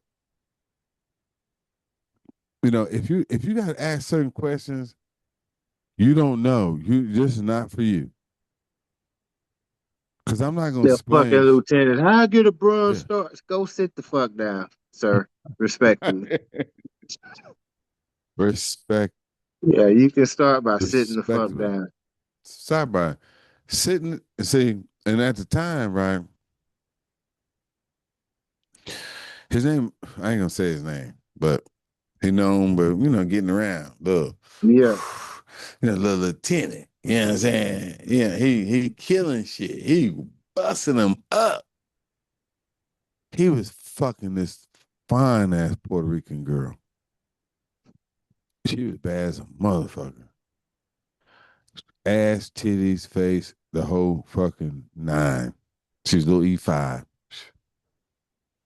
if you got to ask certain questions, you don't know. You this is not for you. Because I'm not gonna The fucking explain. lieutenant, how I get a bronze Yeah. star? Go sit the fuck down, sir. Respectfully. Respect, Yeah, you can start by sitting the fuck respectively. down. Sidebar. Sitting, see, and at the time, right, his name, I ain't gonna say his name, but he known, but getting around, little, Yeah. little lieutenant. You know what I'm saying? Yeah, he killing shit. He busting them up. He was fucking this fine ass Puerto Rican girl. She was bad as a motherfucker. Ass, titties, face, the whole fucking nine. She's little E5.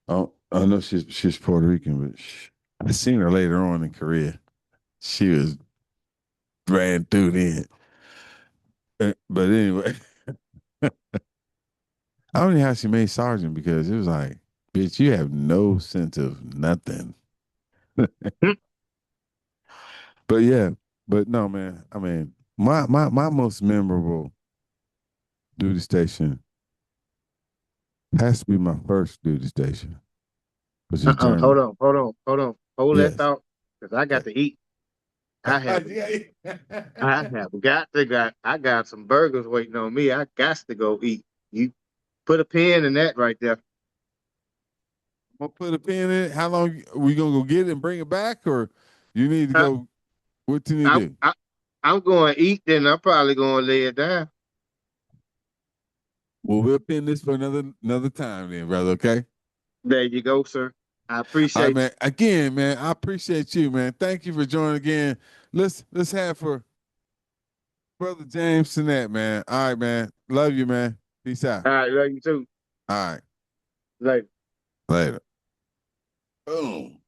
Oh, I know she's Puerto Rican, but I seen her later on in Korea. She was brand through then. But anyway, I don't know how she made sergeant because it was like, bitch, you have no sense of nothing. But yeah, but no, man. I mean, my most memorable duty station has to be my first duty station, which is Hold Germany. on, hold on, hold on. Hold that Yes. thought, because I got Okay. to eat. I have Yeah. I have got I got some burgers waiting on me. I got to go eat. You put a pin in that right there. I'm gonna put a pin in it. How long we gonna go get it and bring it back, or you need to I, go? What you need I, to do? I, I'm going to eat, then I'm probably going to lay it down. Well, we'll pin this for another time, then, brother. Okay. There you go, sir. I All right, appreciate man. Again, man, I appreciate you, man. Thank you for joining again. Let's have for brother James Sinet, man. All right, man. Love you, man. Peace out. you. All right, love you too. All right. Later. Later. Boom.